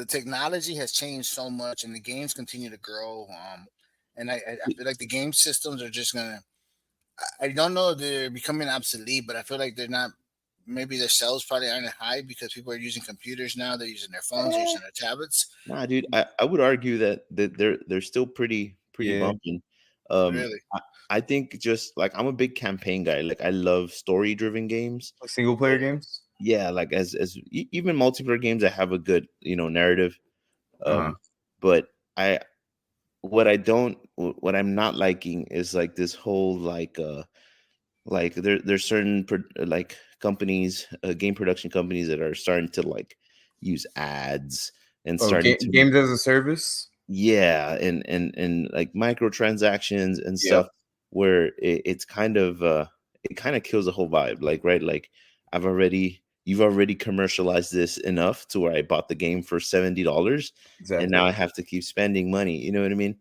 technology has changed so much, and the games continue to grow. and I feel like the game systems are just gonna. I don't know if they're becoming obsolete, but I feel like they're not. Maybe their sales probably aren't high because people are using computers now. They're using their phones, they're using their tablets. Nah, dude, I would argue that they're still pretty Yeah. bumping. Really? I think just like I'm a big campaign guy. Like I love story driven games. Single player games. Yeah, like even multiplayer games that have a good narrative. But what I'm not liking is like this whole like there's certain like companies, game production companies that are starting to like use ads and starting to games as a service. Yeah, and like microtransactions and stuff where it's kind of it kind of kills the whole vibe. Like, right, like you've already commercialized this enough to where I bought the game for $70, and now I have to keep spending money. You know what I mean?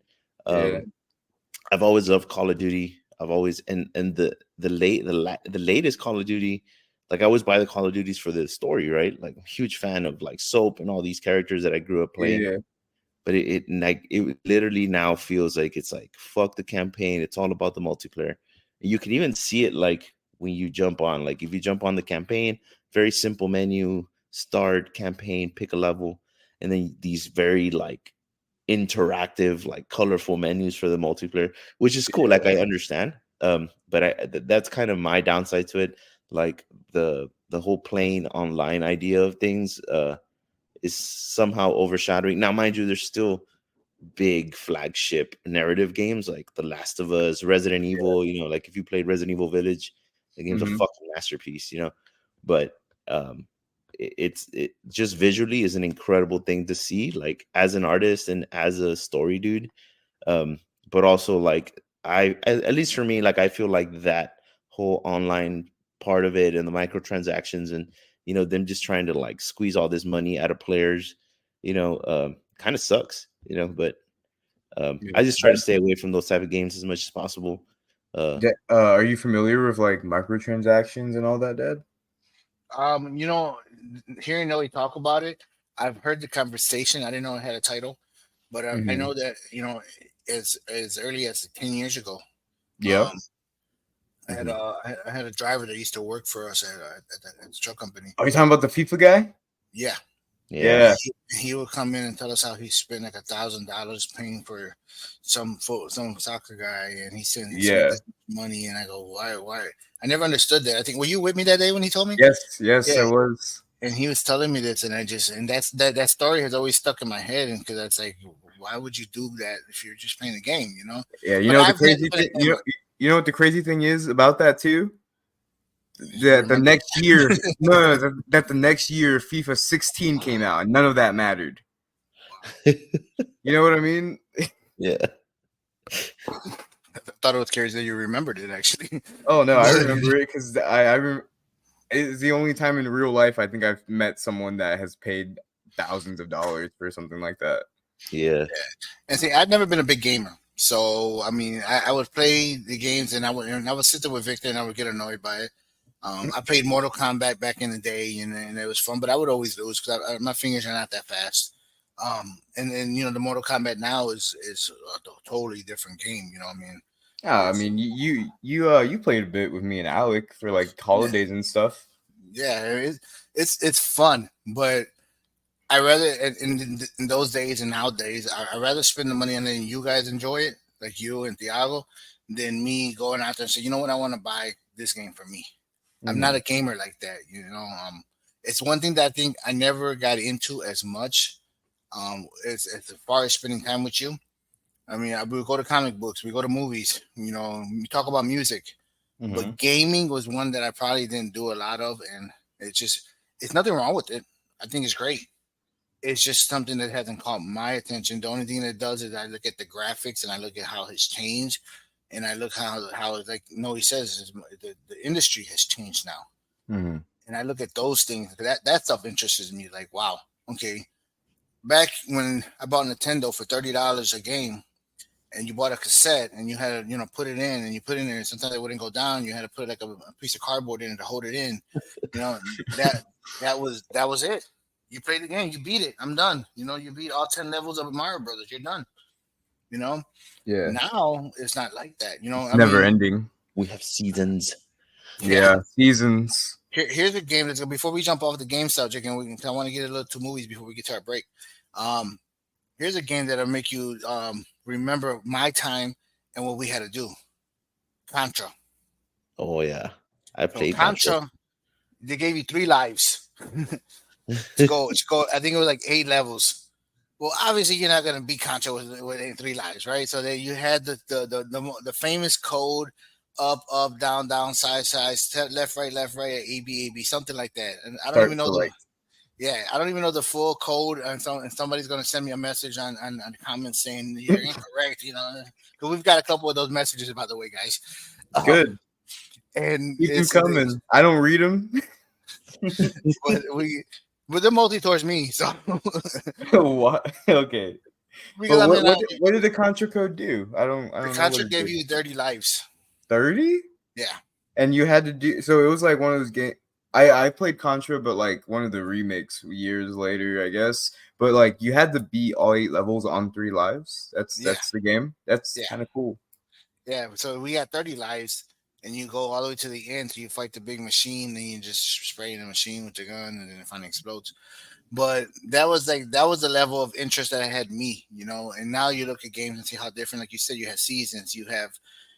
I've always loved Call of Duty. I've always and the latest Call of Duty, like I always buy the Call of Duties for the story, right? Like I'm a huge fan of like Soap and all these characters that I grew up playing. Yeah. But it literally now feels like it's like fuck the campaign. It's all about the multiplayer. And you can even see it like when you jump on, like if you jump on the campaign, very simple menu, start campaign, pick a level, and then these very like interactive, like colorful menus for the multiplayer, which is cool. Like I understand, but that's kind of my downside to it. Like the whole playing online idea of things is somehow overshadowing. Now, mind you, there's still big flagship narrative games like The Last of Us, Resident Evil. You know, like if you played Resident Evil Village, the game's a fucking masterpiece. You know, but it just visually is an incredible thing to see, like as an artist and as a story dude. But also like at least for me, like I feel like that whole online part of it and the microtransactions and them just trying to like squeeze all this money out of players, kind of sucks, but I just try to stay away from those type of games as much as possible. Are you familiar with like microtransactions and all that, Dad? Hearing Nelly talk about it, I've heard the conversation. I didn't know it had a title, but I know that as early as 10 years ago. Yeah. I had a driver that used to work for us at the truck company. Are you talking about the FIFA guy? Yeah. Yeah. He would come in and tell us how he spent like $1,000 paying for some soccer guy, and he spent this money. And I go, why? I never understood that. I think, were you with me that day when he told me? Yes, I was. And he was telling me this, and that story has always stuck in my head, and because that's like, why would you do that if you're just playing a game? Yeah, the crazy thing. You know what the crazy thing is about that too? That the next year, that the next year FIFA 16 came out, and none of that mattered. You know what I mean? Yeah. I thought it was crazy that you remembered it, actually. Oh no, I remember it because it's the only time in real life I think I've met someone that has paid thousands of dollars for something like that. Yeah. And see, I've never been a big gamer. So, I mean, I would play the games, and I would sit there with Victor, and I would get annoyed by it. I played Mortal Kombat back in the day, and it was fun, but I would always lose because my fingers are not that fast. And then the Mortal Kombat now is a totally different game. You know what I mean? Yeah, I mean, you played a bit with me and Alec for like holidays and stuff. Yeah, it's fun, but I rather in those days and nowadays, I rather spend the money and then you guys enjoy it, like you and Thiago, than me going out there and say, you know what, I want to buy this game for me. Mm-hmm. I'm not a gamer like that, It's one thing that I think I never got into as much. As far as spending time with you. I mean, we would go to comic books, we go to movies, we talk about music. Mm-hmm. But gaming was one that I probably didn't do a lot of, and it's nothing wrong with it. I think it's great. It's just something that hasn't caught my attention. The only thing that does is I look at the graphics and I look at how it's changed, and I look how like Noe says the industry has changed now. Mm-hmm. And I look at those things. That stuff interests me. Like, wow, okay. Back when I bought Nintendo for $30 a game, and you bought a cassette and you had to, put it in, and you put it in there, and sometimes it wouldn't go down. You had to put like a piece of cardboard in it to hold it in. That was it. You played the game, you beat it. I'm done. You beat all 10 levels of Mario Brothers. You're done. You know, Yeah. now it's not like that. You know, It's never ending. We have seasons. Yeah. Seasons. Here's a game that's before we jump off the game subject, and I want to get a little to movies before we get to our break. Here's a game that'll make you remember my time and what we had to do. Contra. Oh yeah, I So played Contra, they gave you 3 lives to go. I think it was like 8 levels. Well, obviously you're not gonna beat Contra with 3 lives, right? So then you had the famous code up down side left right A B something like that. And I don't even know I don't even know the full code, and somebody's gonna send me a message on the comments saying you're incorrect. You know, because we've got a couple of those messages, by the way, guys. Good. And Keep them coming. I don't read them. but they're mostly towards me. So What? Okay. because What did the Contra code do? I don't the know. Contra gave you 30 lives. 30? Yeah. And you had to do so. It was like one of those games. I played Contra, but like one of the remakes years later, I guess. But like you had to beat all 8 levels on 3 lives. That's the game. That's kind of cool. Yeah. So we got 30 lives, and you go all the way to the end. So you fight the big machine, and you just spray the machine with the gun, and then it finally explodes. But that was the level of interest that I had me, you know. And now you look at games and see how different. Like you said, you have seasons. You have.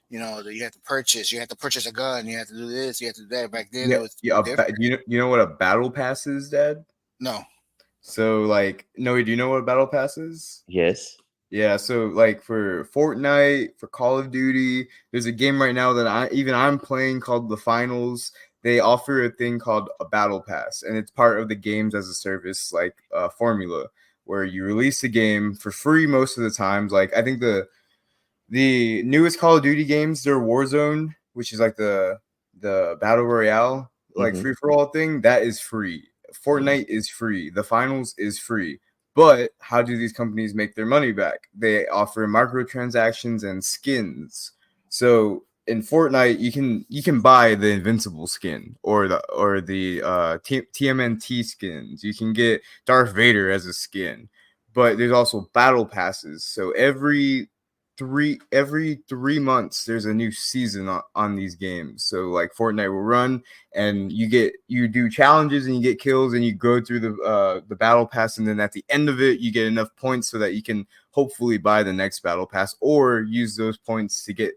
You know, you have to purchase a gun. You have to do this. You have to do that. Back then, it was different. You know what a battle pass is, Dad? No. So like, Noe, do you know what a battle pass is? Yes. Yeah. So like for Fortnite, for Call of Duty, there's a game right now that I'm playing called The Finals. They offer a thing called a battle pass, and it's part of the games as a service like formula, where you release a game for free most of the times. Like I think the newest Call of Duty games, they're Warzone, which is like the battle royale, like free for all thing, that is free. Fortnite is free. The Finals is free. But how do these companies make their money back? They offer microtransactions and skins. So in Fortnite, you can buy the Invincible skin or the TMNT skins. You can get Darth Vader as a skin. But there's also battle passes. So every 3 months there's a new season on these games. So like Fortnite will run and you do challenges and you get kills and you go through the battle pass, and then at the end of it you get enough points so that you can hopefully buy the next battle pass or use those points to get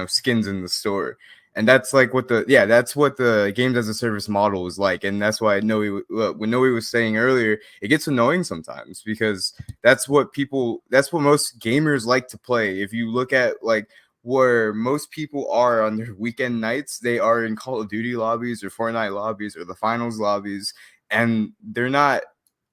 skins in the store. And that's like that's what the games as a service model is like. And that's why when Noe was saying earlier, it gets annoying sometimes because that's what most gamers like to play. If you look at like where most people are on their weekend nights, they are in Call of Duty lobbies or Fortnite lobbies or the Finals lobbies, and they're not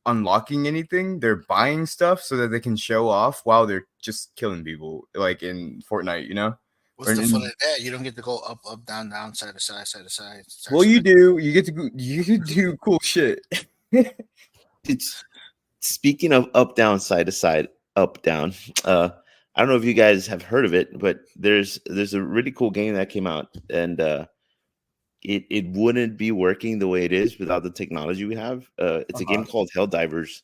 unlocking anything. They're buying stuff so that they can show off while they're just killing people like in Fortnite, What's the fun of that? You don't get to go up, down, side to side. Well, you do. You get to do cool shit. It's speaking of up, down, side to side, up, down. I don't know if you guys have heard of it, but there's a really cool game that came out, and it wouldn't be working the way it is without the technology we have. It's a game called Helldivers.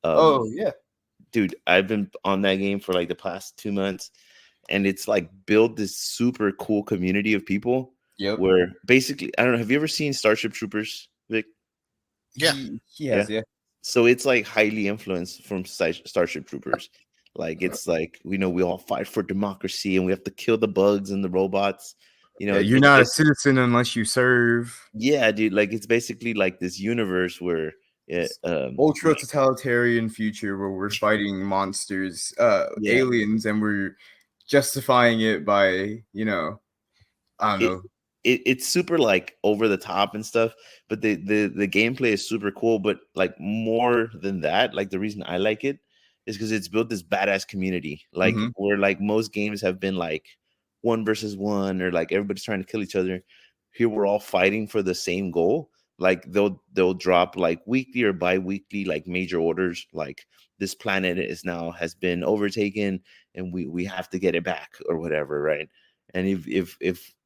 Oh yeah, dude, I've been on that game for like the past 2 months. And it's like built this super cool community of people. Yep. Where basically, I don't know. Have you ever seen Starship Troopers, Vic? Yeah. Yeah. So it's like highly influenced from Starship Troopers. Like it's like we all fight for democracy and we have to kill the bugs and the robots. You're not a citizen unless you serve. Yeah, dude. Like it's basically like this universe where ultra totalitarian future where we're fighting monsters, aliens, and we're justifying it by I don't know. It's super like over the top and stuff, but the gameplay is super cool. But like more than that, like the reason I like it is because it's built this badass community. Like where like most games have been like 1 versus 1 or like everybody's trying to kill each other. Here we're all fighting for the same goal. Like they'll drop like weekly or bi-weekly like major orders, like this planet has been overtaken and we have to get it back or whatever, right? And if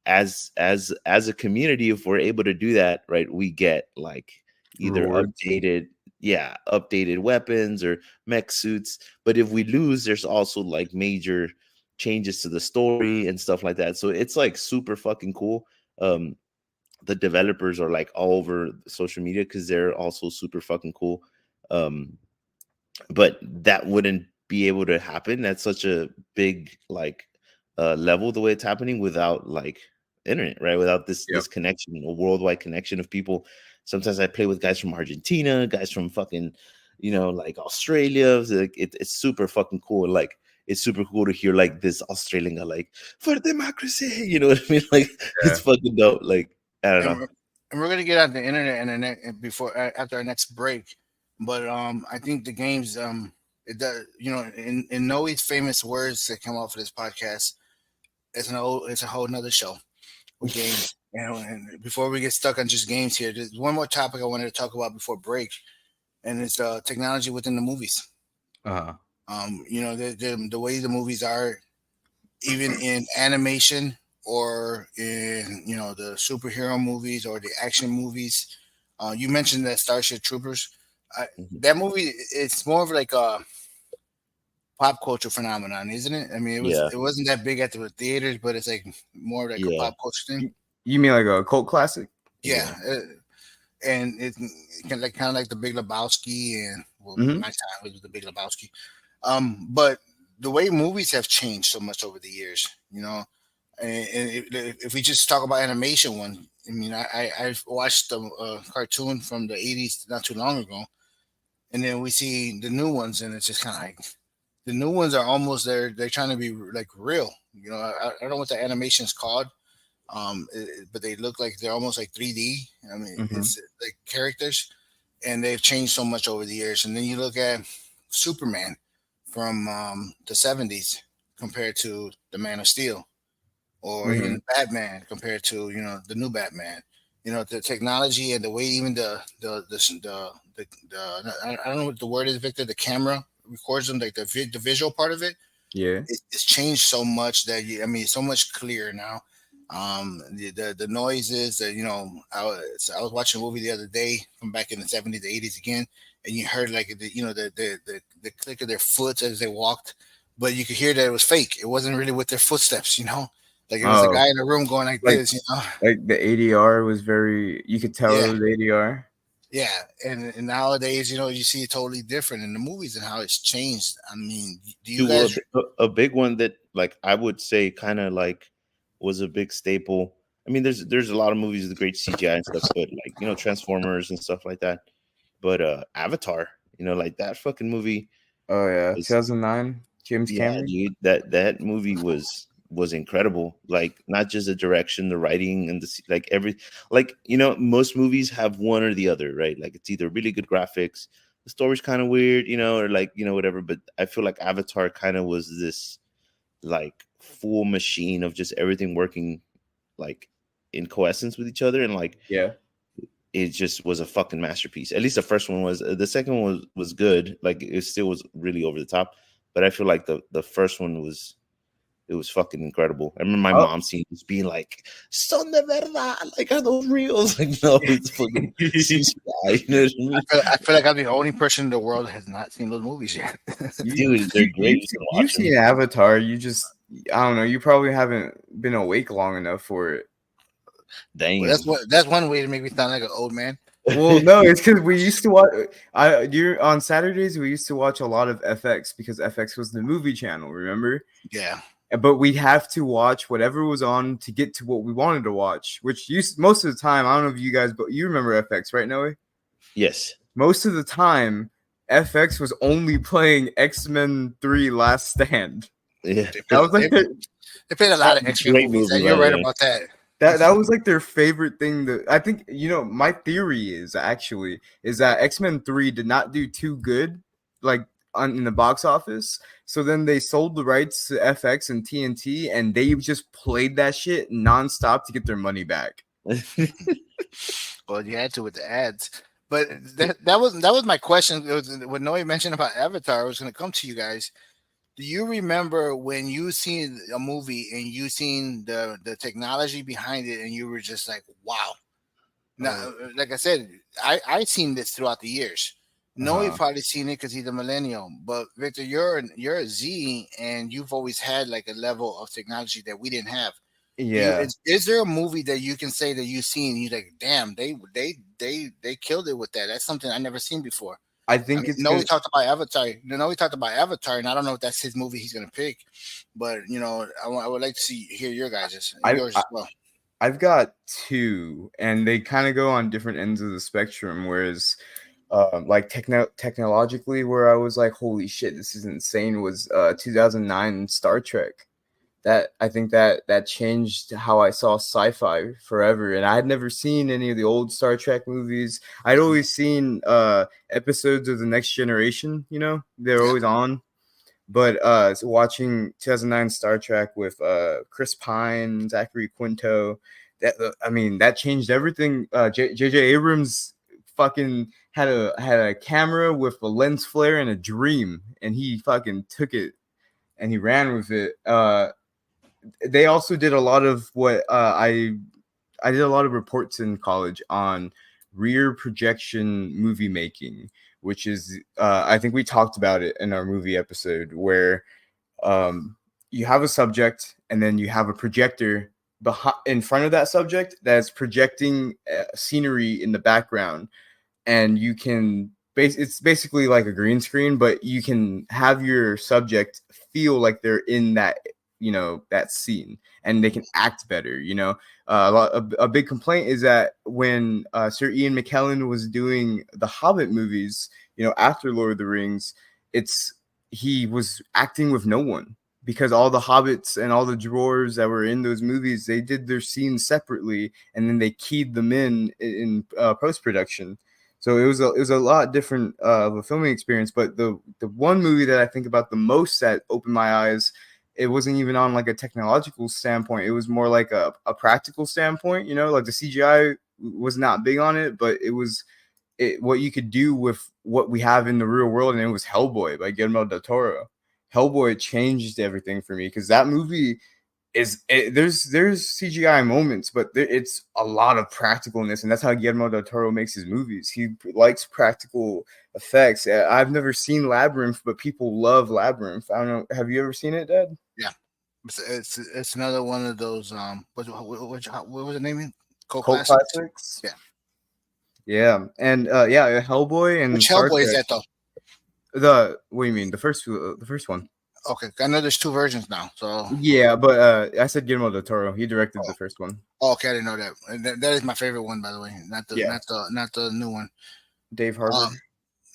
as a community, if we're able to do that, right, we get like either updated updated weapons or mech suits. But if we lose, there's also like major changes to the story and stuff like that. So it's like super fucking cool. The developers are like all over social media because they're also super fucking cool. But that wouldn't be able to happen at such a big like level the way it's happening without like internet, right? Without this connection, a worldwide connection of people. Sometimes I play with guys from Argentina, guys from fucking, like Australia. Like it's super fucking cool. Like it's super cool to hear like this Australian guy like for democracy. You know what I mean? Like it's fucking dope. Like I don't know. And we're gonna get on the internet and before after our next break. But I think the games it does, in Noe's famous words that come off of this podcast, it's a whole nother show with games. And before we get stuck on just games here, there's one more topic I wanted to talk about before break, and it's technology within the movies. The way the movies are, even in animation or in the superhero movies or the action movies. You mentioned that Starship Troopers. That movie, it's more of like a pop culture phenomenon, isn't it? I mean, it wasn't that big at the theaters, but it's like more like a pop culture thing. You mean like a cult classic? Yeah, and it's kind of like the Big Lebowski, and my time was the Big Lebowski. But the way movies have changed so much over the years, and if we just talk about animation, I mean, I've watched the cartoon from the 80s not too long ago, and then we see the new ones, and it's just kind of like the new ones are almost they're trying to be like real. I don't know what the animation is called, but they look like they're almost like 3D. I mean, it's like characters, and they've changed so much over the years. And then you look at Superman from the 70s compared to the Man of Steel, or even Batman compared to the new Batman. The technology and the way even the I don't know what the word is, Victor. The camera records them, like the visual part of it. Yeah, it's changed so much that it's so much clearer now. The noises that I was watching a movie the other day from back in the 70s, the 80s again, and you heard like the click of their foot as they walked, but you could hear that it was fake. It wasn't really with their footsteps, like it was a guy in the room going like this, Like the ADR was you could tell it was ADR. Yeah, and nowadays, you see it totally different in the movies and how it's changed. I mean, do you guys a big one that like I would say kind of like was a big staple? I mean, there's a lot of movies with great CGI and stuff, but like Transformers and stuff like that. But Avatar, like that fucking movie. Oh yeah, 2009, James Cameron. Dude, that movie was incredible. Like not just the direction, the writing, and most movies have one or the other, right? Like it's either really good graphics, the story's kind of weird, or like whatever. But I feel like Avatar kind of was this like full machine of just everything working like in coessence with each other, and like it just was a fucking masterpiece. At least the first one was. The second one was good. Like it still was really over the top, but I feel like the first one was. It was fucking incredible. I remember my mom seeing this being like, "Son de verdad, like are those reals?" Like, no, it's fucking CGI. I feel like I'm the only person in the world that has not seen those movies yet. Dude, they're great. You've seen Avatar. I don't know. You probably haven't been awake long enough for it. Dang. Well, that's one way to make me sound like an old man. Well, no, it's because we used to watch. On Saturdays we used to watch a lot of FX because FX was the movie channel. Remember? Yeah. But we'd have to watch whatever was on to get to what we wanted to watch, which most of the time, I don't know if you guys, but you remember FX, right, Noe? Yes. Most of the time, FX was only playing X-Men 3 Last Stand. Yeah. They played a lot of X-Men movies. You're right about that. That was like their favorite thing. I think, my theory is that X-Men 3 did not do too good, like in the box office. So then they sold the rights to FX and TNT, and they just played that shit nonstop to get their money back. Well, you had to with the ads, but that was my question. When Noe mentioned about Avatar, I was going to come to you guys. Do you remember when you seen a movie and you seen the technology behind it, and you were just like, "Wow"? Now, like I said, I seen this throughout the years. No, he Uh-huh. probably seen it because he's a millennial. But Victor, you're a Z, and you've always had like a level of technology that we didn't have. Yeah, Is there a movie that you can say that you've seen? You like, damn, they killed it with that. That's something I never seen before. I I think mean, it's no, we gonna. talked about Avatar. No, we talked about Avatar, and I don't know if that's his movie he's gonna pick. But I would like to hear your guys's I, yours I as well. I've got two, and they kind of go on different ends of the spectrum. Whereas, like technologically, where I was like, "Holy shit, this is insane," was 2009 Star Trek. That I think that changed how I saw sci-fi forever. And I had never seen any of the old Star Trek movies. I'd always seen episodes of The Next Generation. They're Yeah. always on. But so watching 2009 Star Trek with Chris Pine, Zachary Quinto, that changed everything. J.J. Abrams fucking had a camera with a lens flare and a dream, and he fucking took it and he ran with it. They also did a lot of what I did a lot of reports in college on rear projection movie making, which is I think we talked about it in our movie episode where you have a subject and then you have a projector in front of that subject that's projecting scenery in the background, and you can it's basically like a green screen, but you can have your subject feel like they're in that scene, and they can act better. A big complaint is that when Sir Ian McKellen was doing the Hobbit movies, after Lord of the Rings, he was acting with no one, because all the hobbits and all the dwarves that were in those movies, they did their scenes separately, and then they keyed them in post-production. So it was a lot different of a filming experience. But the one movie that I think about the most that opened my eyes, it wasn't even on like a technological standpoint. It was more like a practical standpoint. Like the CGI was not big on it, but it was what you could do with what we have in the real world. And it was Hellboy by Guillermo del Toro. Hellboy changed everything for me, because that movie there's CGI moments, but it's a lot of practicalness, and that's how Guillermo del Toro makes his movies. He likes practical effects. I've never seen Labyrinth, but people love Labyrinth. I don't know. Have you ever seen it, Dad? Yeah, it's another one of those. What was the name? Cult Cult classics. classics. Yeah. Yeah, and Hellboy and Which Star Hellboy is Trek. that though? What do you mean? The first one. Okay, I know there's two versions now. So Yeah, but I said Guillermo del Toro. He directed the first one. okay, I didn't know that. That is my favorite one, by the way. Not the new one. Dave Harbour.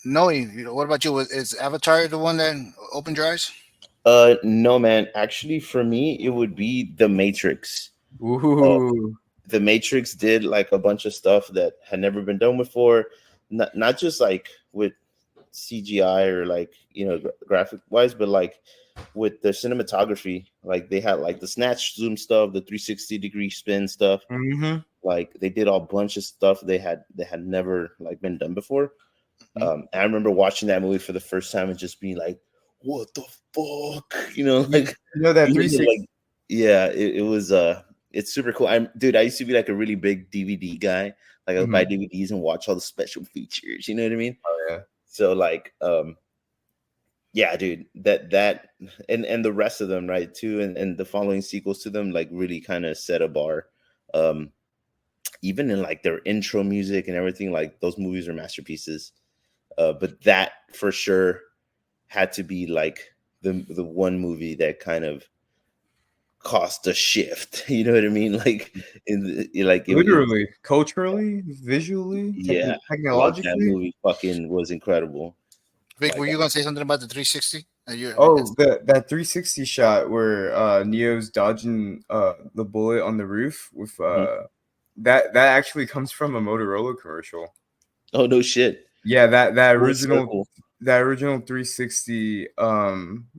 No, what about you? Is Avatar the one that opened your eyes? No, man. Actually, for me, it would be The Matrix. Ooh. The Matrix did like a bunch of stuff that had never been done before. Not just like with CGI or like graphic wise, but like with the cinematography. Like they had like the snatch zoom stuff, the 360-degree spin stuff. Mm-hmm. Like they did a bunch of stuff they had never like been done before. Mhm. I remember watching that movie for the first time and just being like, "What the fuck?" Like that 360. like, yeah, it was it's super cool. I used to be like a really big DVD guy. Like I would buy DVDs and watch all the special features. You know what I mean? Oh yeah. So like, yeah, dude, that and the rest of them, right, too, and the following sequels to them, like really kind of set a bar. Even in like their intro music and everything, like those movies are masterpieces. But that for sure had to be like the one movie that kind of caused a shift. You know what I mean? Like Literally, culturally, visually, yeah, technologically. Like that movie fucking was incredible. Vic, Like, were you gonna say something about the 360? That 360 shot where Neo's dodging the bullet on the roof with that actually comes from a Motorola commercial. Oh no shit. Yeah, that Full original circle. that original 360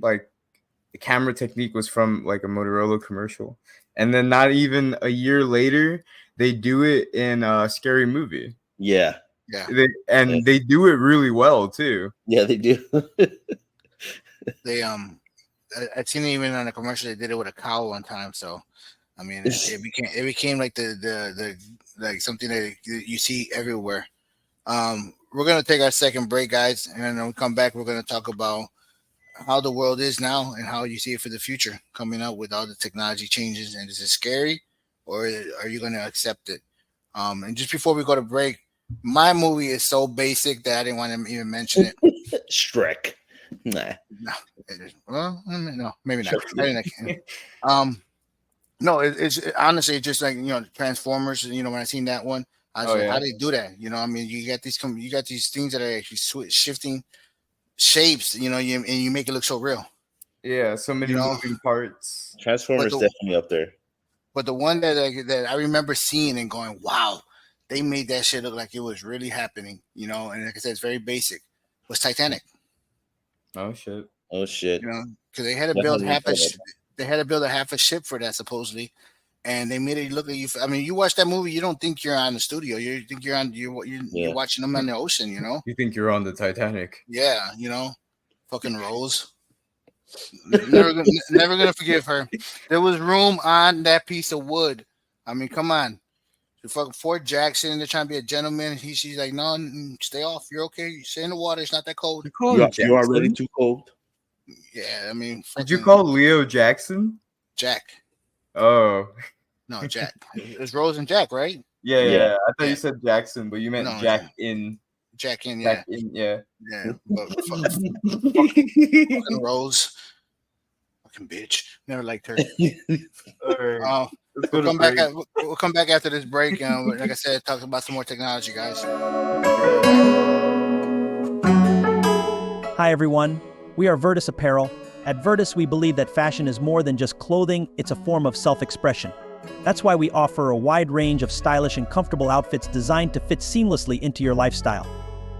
like the camera technique was from like a Motorola commercial. And then not even a year later, they do it in a Scary Movie. Yeah. Yeah. They do it really well too. Yeah, they do. They I'd seen it even on a commercial. They did it with a cow one time. So I mean, it became like the like something that you see everywhere. we're gonna take our second break, guys, and then when we come back, we're gonna talk about how the world is now and how you see it for the future coming up with all the technology changes. And is it scary, or are you gonna accept it? And just before we go to break, my movie is so basic that I didn't want to even mention it. Shrek. Nah. No, well, no, maybe not. I didn't. No, it's honestly just like Transformers. When I seen that one, I was like, how do they do that? I mean, you got these things that are actually shifting shapes. And you make it look so real. Yeah, so many moving parts. Transformers definitely up there. But the one that I remember seeing and going, wow, they made that shit look like it was really happening. And like I said, it's very basic. Was Titanic. Oh shit. Because they had to build half a ship for that supposedly, and they made it look like you. I mean, you watch that movie, you don't think you're on the studio. You think you're watching them on the ocean. You think you're on the Titanic. Yeah, fucking Rose. Never gonna forgive her. There was room on that piece of wood. I mean, come on. Fucking Fort Jackson, they're trying to be a gentleman. She's like, no, stay off. You're okay. You stay in the water. It's not that cold. You are already too cold. Yeah, I mean, did you call Leo Jackson? Jack. Oh. No, Jack. It's Rose and Jack, right? Yeah. I thought you said Jackson, but you meant Jack in. Jack in, yeah. Yeah. But fucking Rose. Fucking bitch. Never liked her. All right. We'll come back after this break. Like I said, talk about some more technology, guys. Hi, everyone. We are Virtus Apparel. At Virtus, we believe that fashion is more than just clothing, it's a form of self-expression. That's why we offer a wide range of stylish and comfortable outfits designed to fit seamlessly into your lifestyle.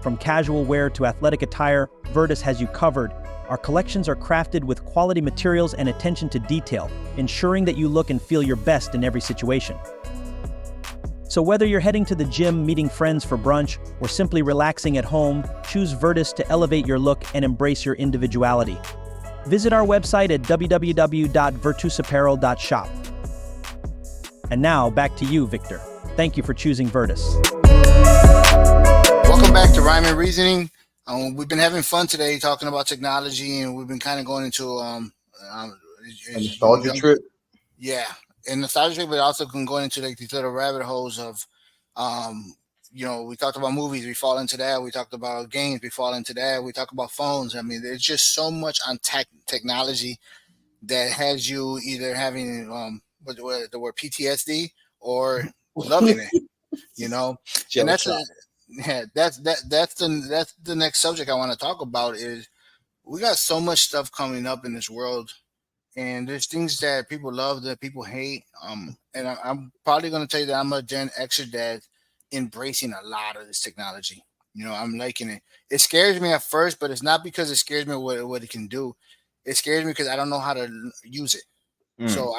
From casual wear to athletic attire, Virtus has you covered. Our collections are crafted with quality materials and attention to detail, ensuring that you look and feel your best in every situation. So whether you're heading to the gym, meeting friends for brunch, or simply relaxing at home, choose Virtus to elevate your look and embrace your individuality. Visit our website at www.virtusapparel.shop. And now, back to you, Victor. Thank you for choosing Virtus. Welcome back to Rhyme and Reasoning. We've been having fun today talking about technology, and we've been kind of going into a nostalgia trip. Yeah, and nostalgia trip, but also can go into like these little rabbit holes of, we talked about movies, we fall into that. We talked about games, we fall into that. We talk about phones. I mean, there's just so much on technology that has you either having the word PTSD or loving it. And that's the next subject I want to talk about. Is we got so much stuff coming up in this world, and there's things that people love that people hate. And I'm probably going to tell you that I'm a Gen Xer that's embracing a lot of this technology. I'm liking it. It scares me at first, but it's not because it scares me what it can do. It scares me because I don't know how to use it. So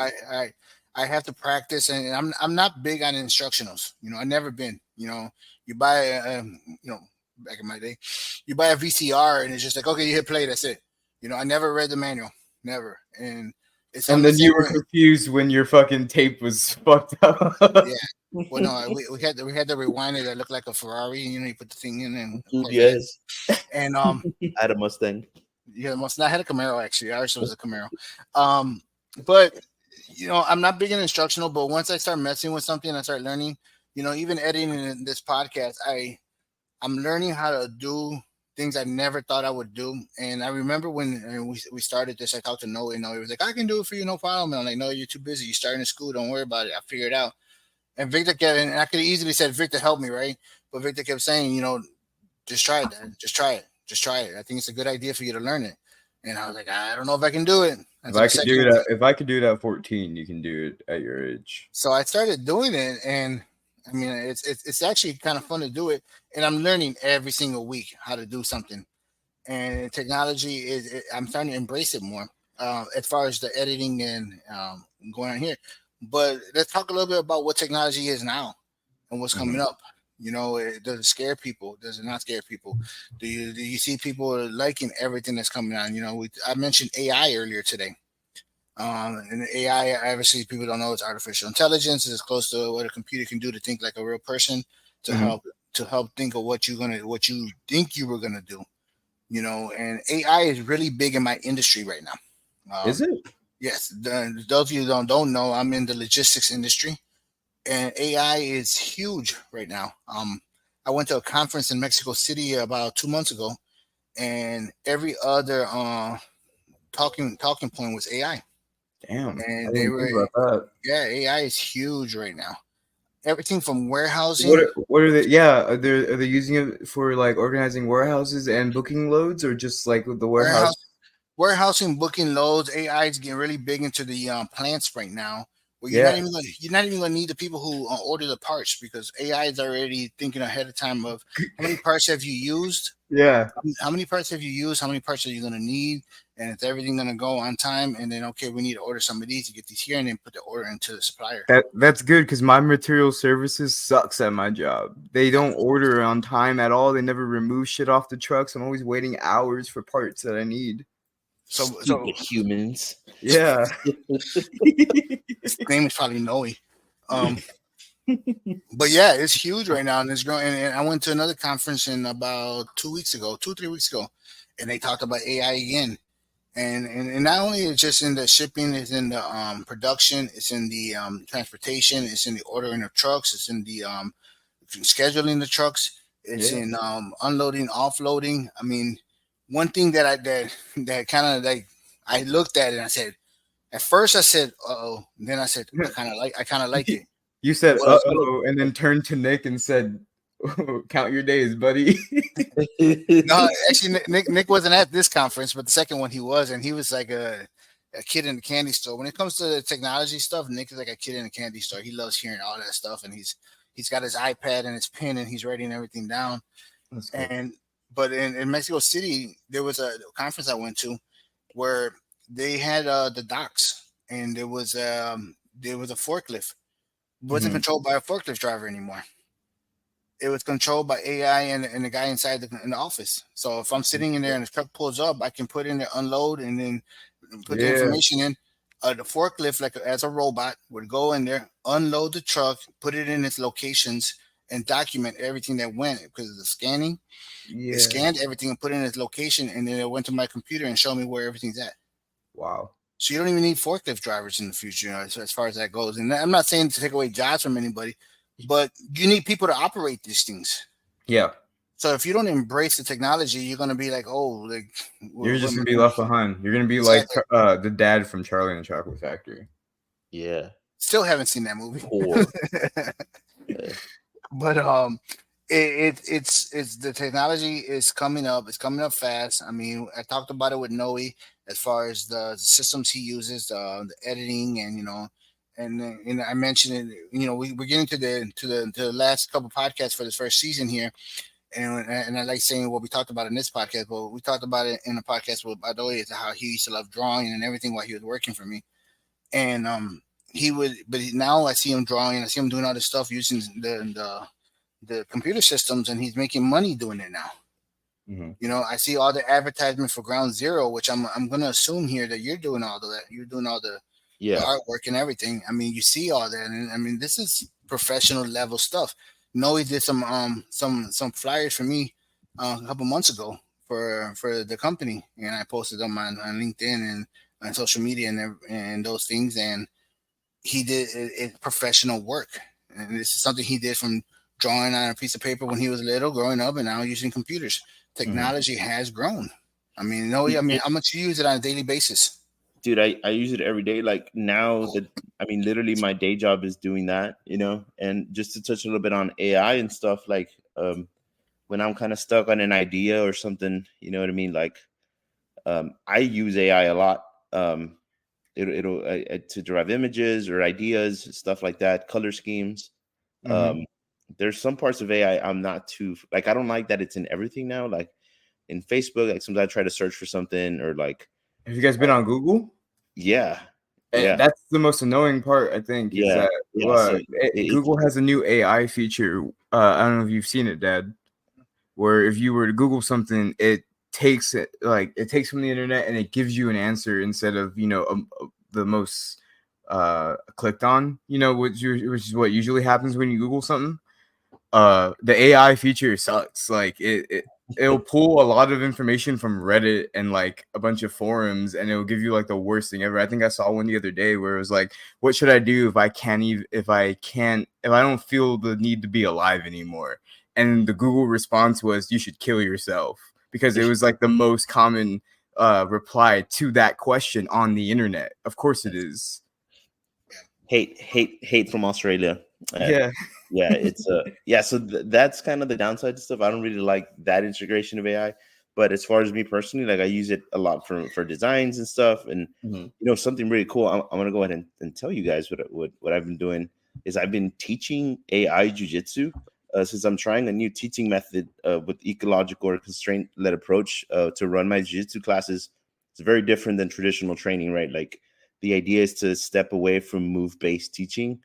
I have to practice, and I'm not big on instructionals. I've never been. You buy back in my day, you buy a VCR and it's just like, okay, you hit play, that's it. I never read the manual, never. And then you were confused when your fucking tape was fucked up. Yeah. Well, no, we had to rewind it. That looked like a Ferrari. You put the thing in and yes. And I had a Mustang. Yeah, I had a Camaro actually. Ours was a Camaro. But I'm not big in instructional. But once I start messing with something, I start learning. Even editing this podcast, I'm learning how to do things I never thought I would do. And I remember when we started this, I talked to Noah, and Noah was like, I can do it for you, no problem. And I'm like, no, you're too busy. You're starting to school. Don't worry about it. I'll figure it out. And Victor kept, and I could have easily said, Victor, help me, right? But Victor kept saying, just try it, Dad. Just try it. Just try it. I think it's a good idea for you to learn it. And I was like, I don't know if I can do it. If I could do it at 14, you can do it at your age. So I started doing it, and I mean, it's actually kind of fun to do it, and I'm learning every single week how to do something. And technology I'm starting to embrace it more as far as the editing and going on here. But let's talk a little bit about what technology is now and what's coming up. Does it scare people? Does it not scare people? Do you see people liking everything that's coming on? I mentioned AI earlier today. And AI, obviously, people don't know it's artificial intelligence. It's close to what a computer can do to think like a real person to help to help think of what you think you were gonna do. And AI is really big in my industry right now. Is it? Yes, those of you who don't know, I'm in the logistics industry, and AI is huge right now. I went to a conference in Mexico City about 2 months ago, and every other talking point was AI. Damn. I And didn't think about that. yeah, AI is huge right now. Everything from warehousing. What are they? Yeah, are they using it for like organizing warehouses and booking loads, or just like the warehouse? Warehousing, booking loads. AI is getting really big into the plants right now. Where Yeah. you're not even gonna need the people who order the parts, because AI is already thinking ahead of time of how many parts have you used, Yeah. how many parts have you used, how many parts are you gonna need, and is everything gonna go on time? And then okay, we need to order some of these to get these here, and then put the order into the supplier. That's good, because my material services sucks at my job. They don't order on time at all. They never remove shit off the trucks. I'm always waiting hours for parts that I need. So Stupid humans. Yeah. his name is probably Noe. But yeah, it's huge right now, and it's growing. And I went to another conference in about 3 weeks ago, and they talked about AI again. And not only is just in the shipping, it's in the production, it's in the transportation, it's in the ordering of trucks, it's in the scheduling the trucks, it's in unloading, offloading. I mean, one thing that kind of like I looked at it and I said, at first I said, "Uh-oh," and then I said, I kind of like it. You said Well, uh-oh, and then turned to Nick and said, "Count your days, buddy." No, actually, Nick wasn't at this conference, but the second one he was, and he was like a kid in the candy store. When it comes to the technology stuff, Nick is like a kid in a candy store. He loves hearing all that stuff, and he's got his iPad and his pen, and he's writing everything down. That's cool. But in Mexico City, there was a conference I went to where they had the docks, and there was a forklift. It wasn't controlled by a forklift driver anymore. It was controlled by AI and the guy inside in the office. So if I'm sitting in there and the truck pulls up, I can put in there, unload, and then put the information in. The forklift, like as a robot, would go in there, unload the truck, put it in its locations, and document everything that went, because of the scanning. It scanned everything and put it in its location, and then it went to my computer and showed me where everything's at. Wow. So you don't even need forklift drivers in the future, as far as that goes. And I'm not saying to take away jobs from anybody, but you need people to operate these things. Yeah. So if you don't embrace the technology, you're gonna be like, oh, like you're just gonna be left behind. You're gonna be like the dad from Charlie and the Chocolate Factory. Yeah. Still haven't seen that movie. But it's the technology is coming up. It's coming up fast. I mean, I talked about it with Noe as far as the systems he uses, the editing, and and I mentioned it. We're getting to the last couple podcasts for this first season here, and I like saying what we talked about in this podcast, but we talked about it in the podcast with Badoy, is how he used to love drawing and everything while he was working for me, and now I see him drawing, I see him doing all this stuff using the computer systems, and he's making money doing it now. Mm-hmm. I see all the advertisement for Ground Zero, which I'm gonna assume here that you're doing all of that. You're doing all the artwork and everything. I mean, you see all that, and I mean, this is professional level stuff. Noe did some flyers for me a couple months ago for the company, and I posted them on LinkedIn and on social media and those things, and he did it professional work, and this is something he did from drawing on a piece of paper when he was little, growing up, and now using computers. Technology has grown. I mean, how much you use it on a daily basis? Dude, I use it every day. Like now literally my day job is doing that, and just to touch a little bit on AI and stuff, like when I'm kind of stuck on an idea or something, you know what I mean? Like I use AI a lot. It'll to derive images or ideas, stuff like that, color schemes. There's some parts of AI I'm not too like. I don't like that it's in everything now. Like in Facebook, like sometimes I try to search for something, or like. Have you guys been on Google? Yeah. That's the most annoying part, I think. Is that Google has a new AI feature. I don't know if you've seen it, Dad. Where if you were to Google something, it takes from the internet and it gives you an answer instead of the most clicked on. Which is what usually happens when you Google something. the AI feature sucks. Like it'll pull a lot of information from Reddit and like a bunch of forums, and it'll give you like the worst thing ever. I think I saw one the other day where it was like, what should I do if I don't feel the need to be alive anymore? And the Google response was, you should kill yourself, because it was like the most common reply to that question on the internet. Of course it is. Hate from Australia. Yeah. Yeah, it's so that's kind of the downside to stuff. I don't really like that integration of AI, but as far as me personally, like I use it a lot for designs and stuff. And something really cool. I'm gonna go ahead and tell you guys what I've been doing is I've been teaching AI jujitsu since I'm trying a new teaching method with ecological or constraint-led approach to run my jiu-jitsu classes. It's very different than traditional training, right? Like the idea is to step away from move-based teaching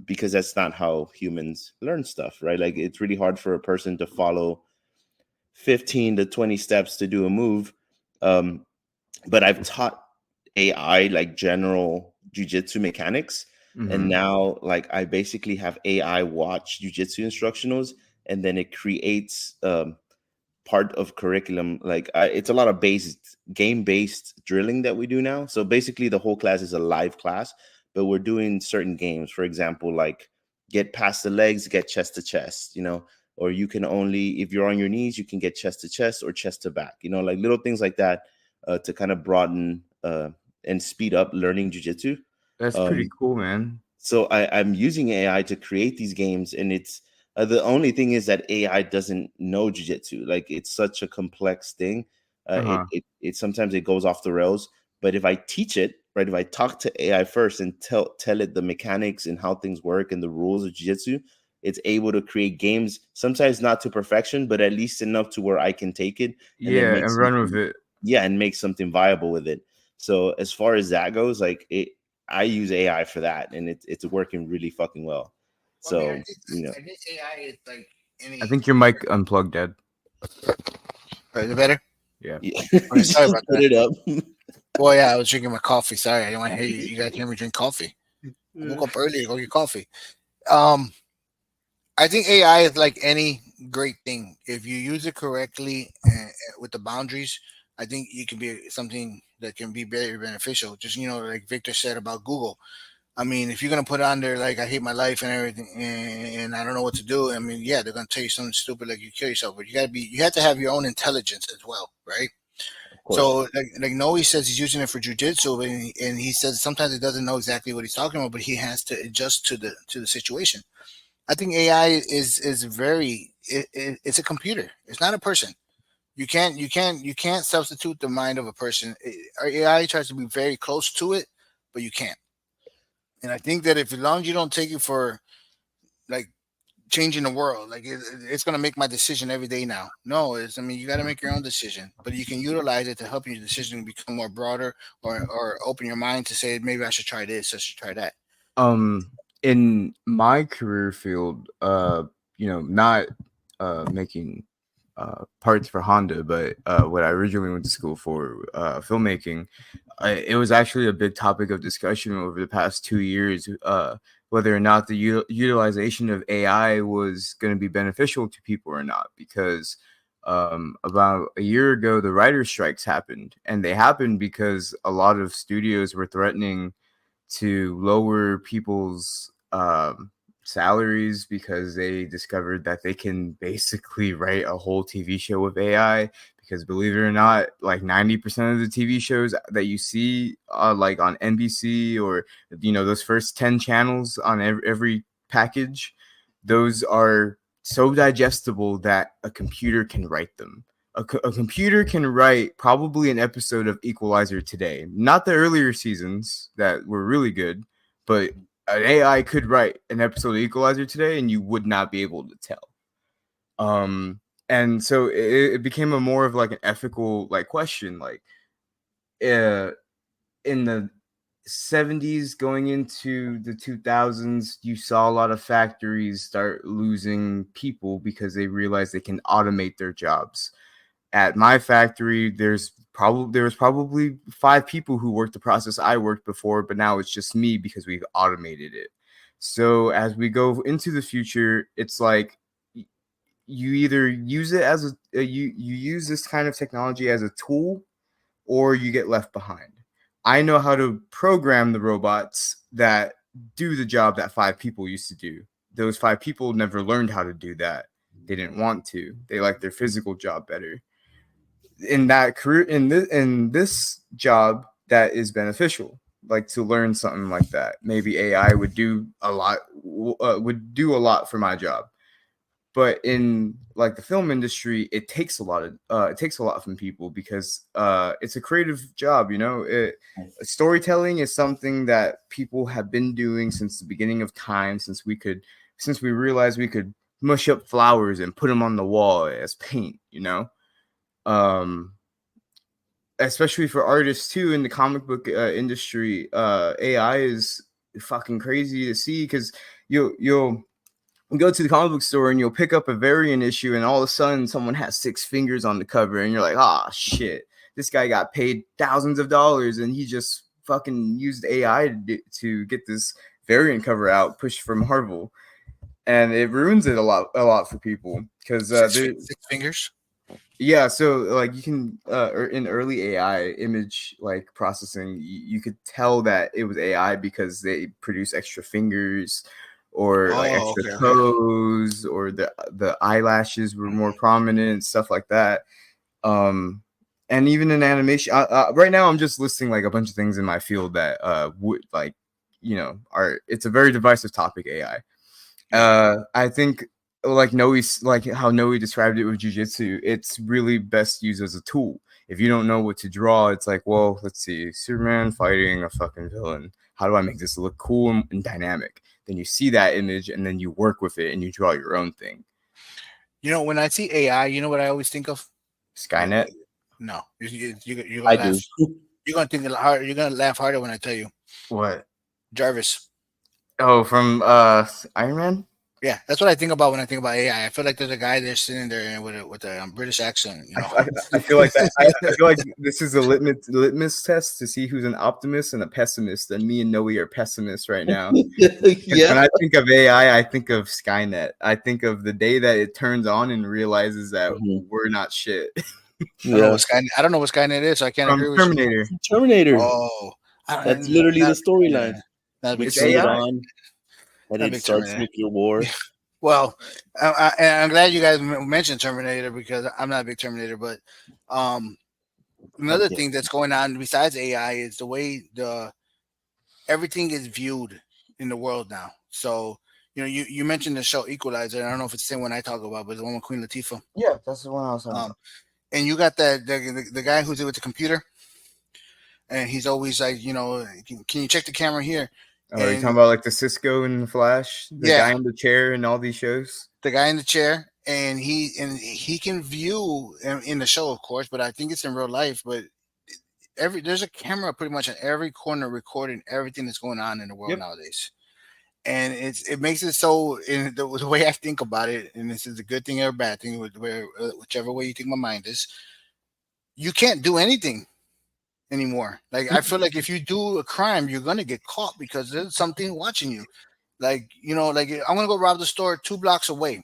because that's not how humans learn stuff, right? Like it's really hard for a person to follow 15 to 20 steps to do a move. But I've taught AI like general jiu-jitsu mechanics. And now, like, I basically have AI watch jujitsu instructionals, and then it creates part of curriculum. Like, it's a lot of game-based drilling that we do now. So basically, the whole class is a live class, but we're doing certain games. For example, like get past the legs, get chest to chest, or you can only, if you're on your knees, you can get chest to chest or chest to back, like little things like that to kind of broaden and speed up learning jujitsu. That's pretty cool, man. So I'm using AI to create these games, and it's the only thing is that AI doesn't know jiu-jitsu. Like it's such a complex thing. It sometimes it goes off the rails. But if I teach it, right, if I talk to AI first and tell it the mechanics and how things work and the rules of jiu-jitsu, it's able to create games. Sometimes not to perfection, but at least enough to where I can take it. And run with it. Yeah, and make something viable with it. So as far as that goes, like I use AI for that, and it's working really fucking well. So I guess AI is like I think your mic unplugged, Dad. Is it better? Yeah. Sorry about Put that. it up. Boy, yeah, I was drinking my coffee. Sorry, I didn't want to hear you. You guys hear me drink coffee. I woke up early to go get coffee. I think AI is like any great thing. If you use it correctly with the boundaries, I think it can be something that can be very beneficial. Just, like Victor said about Google. I mean, if you're going to put on there, like, I hate my life and everything, and I don't know what to do. I mean, yeah, they're going to tell you something stupid like you kill yourself, but you have to have your own intelligence as well, right? So, like Noe says he's using it for jujitsu, and he says sometimes he doesn't know exactly what he's talking about, but he has to adjust to the situation. I think AI is it's a computer. It's not a person. You can't substitute the mind of a person. Our AI tries to be very close to it, but you can't. And I think that as long as you don't take it for like changing the world, like it's gonna make my decision every day now. No, you got to make your own decision, but you can utilize it to help your decision become more broader or open your mind to say maybe I should try this, I should try that. In my career field, not making parts for Honda, but what I originally went to school for, filmmaking, it was actually a big topic of discussion over the past 2 years, whether or not the utilization of AI was going to be beneficial to people or not, because about a year ago, the writer's strikes happened, and they happened because a lot of studios were threatening to lower people's salaries because they discovered that they can basically write a whole TV show with AI. Because believe it or not, like 90% of the TV shows that you see like on NBC or those first 10 channels on every package, those are so digestible that a computer can write them. A computer can write probably an episode of Equalizer today. Not the earlier seasons that were really good, but an AI could write an episode of Equalizer today and you would not be able to tell. And so it became a more of like an ethical like question, like in the 70s going into the 2000s, you saw a lot of factories start losing people because they realized they can automate their jobs. At my factory, there was probably 5 people who worked the process I worked before, but now it's just me because we've automated it. So as we go into the future, it's like you either use it as you use this kind of technology as a tool, or you get left behind. I know how to program the robots that do the job that 5 people used to do. Those 5 people never learned how to do that. They didn't want to. They like their physical job better. In that career, in this job, that is beneficial. Like to learn something like that. Maybe AI would do a lot. Would do a lot for my job. But in like the film industry, it takes a lot from people because it's a creative job. You know, storytelling is something that people have been doing since the beginning of time. Since we realized we could mush up flowers and put them on the wall as paint. You know, especially for artists too in the comic book industry, AI is fucking crazy to see because you'll go to the comic book store and you'll pick up a variant issue and all of a sudden someone has 6 fingers on the cover and you're like, ah, shit, this guy got paid thousands of dollars and he just fucking used AI to get this variant cover out pushed from Marvel, and it ruins it a lot for people because 6 fingers. Yeah, so like you can in early AI image like processing, you could tell that it was AI because they produce extra fingers or like extra toes, or the eyelashes were more prominent, stuff like that. And even in animation, right now I'm just listing like a bunch of things in my field that would like, you know, it's a very divisive topic, AI. I think like how Noe described it with jiu-jitsu, it's really best used as a tool. If you don't know what to draw, it's like, well, let's see, Superman fighting a fucking villain. How do I make this look cool and dynamic? Then you see that image and then you work with it and you draw your own thing. You know, when I see AI, you know what I always think of? Skynet? No, you're gonna I laugh. do. You're gonna think hard. You're gonna laugh harder when I tell you. What? Jarvis. Oh, from Iron Man? Yeah, that's what I think about when I think about AI. I feel like there's a guy there sitting there with a British accent. You know, I feel like that. I feel like this is a litmus test to see who's an optimist and a pessimist. And me and Noe are pessimists right now. Yeah. When I think of AI, I think of Skynet. I think of the day that it turns on and realizes that we're not shit. Yeah. I don't know what Skynet is, so I can't From agree with Terminator. Terminator. Oh, That's literally the storyline. Not a big Switch it AI. on, and Not it big starts Terminator. nuclear war. Well, I'm glad you guys mentioned Terminator because I'm not a big Terminator, but another thing that's going on besides AI is the way everything is viewed in the world now. So, you know, you mentioned the show Equalizer. I don't know if it's the same one I talk about, but the one with Queen Latifah. Yeah, that's the one I was talking about. And you got the guy who's with the computer, and he's always like, you know, can you check the camera here? Oh, you're talking about like the Cisco and the Flash, the guy in the chair in all these shows. The guy in the chair, and he can view in the show, of course, but I think it's in real life. But there's a camera pretty much in every corner recording everything that's going on in the world nowadays, and it makes it so in the way I think about it, and this is a good thing or a bad thing, whichever way you think my mind is. You can't do anything anymore. Like I feel like if you do a crime, you're gonna get caught because there's something watching you. Like, you know, like I'm gonna go rob the store 2 blocks away,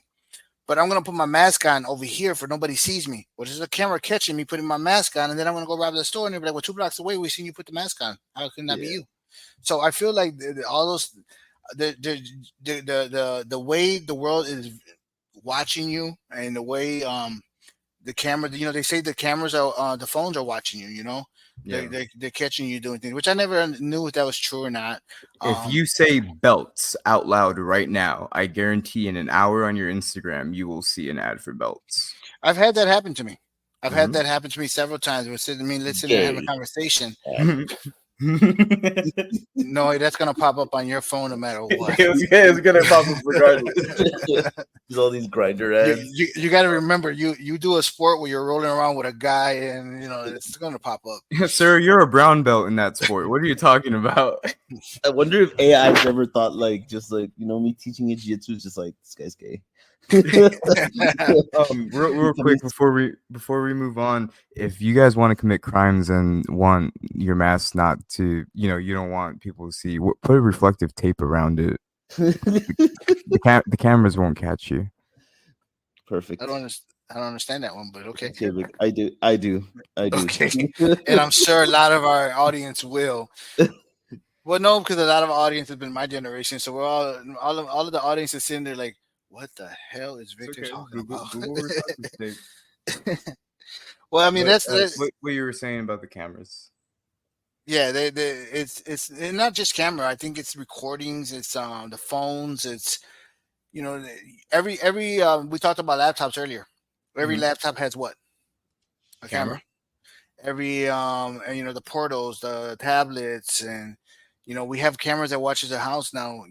but I'm gonna put my mask on over here for nobody sees me. Well, there's a camera catching me putting my mask on, and then I'm gonna go rob the store, and they'll be like, "Well, 2 blocks away, we seen you put the mask on. How can that be you?" So I feel like all those the way the world is watching you, and the way the camera, you know, they say the cameras are the phones are watching you. You know. Yeah. They're catching you doing things, which I never knew if that was true or not. If you say belts out loud right now, I guarantee in an hour on your Instagram, you will see an ad for belts. I've had that happen to me. I've had that happen to me several times. We're sitting and having a conversation. No, that's gonna pop up on your phone no matter what. It's gonna pop up regardless. There's all these grinder ads. You got to remember, you do a sport where you're rolling around with a guy, and you know it's gonna pop up. Yes, sir, you're a brown belt in that sport. What are you talking about? I wonder if AI's ever thought like, just like, you know, me teaching it jiu-jitsu is just like, this guy's gay. Real quick before we move on, if you guys want to commit crimes and want your mask not to, you know, you don't want people to see, put a reflective tape around it. The cameras won't catch you. Perfect. I don't understand that one, but okay. Civic. I do. Okay. And I'm sure a lot of our audience will. Well, no, because a lot of our audience has been my generation, so we're all of the audience is sitting there like, what the hell is Victor talking about? Google request mistake. Well, I mean But, that's what you were saying about the cameras. yeah, it's and not just camera. I think it's recordings, it's the phones, it's every we talked about laptops earlier. Every Mhm. laptop has what? A camera. Camera. Every and, the portals, the tablets, and we have cameras that watches the house now.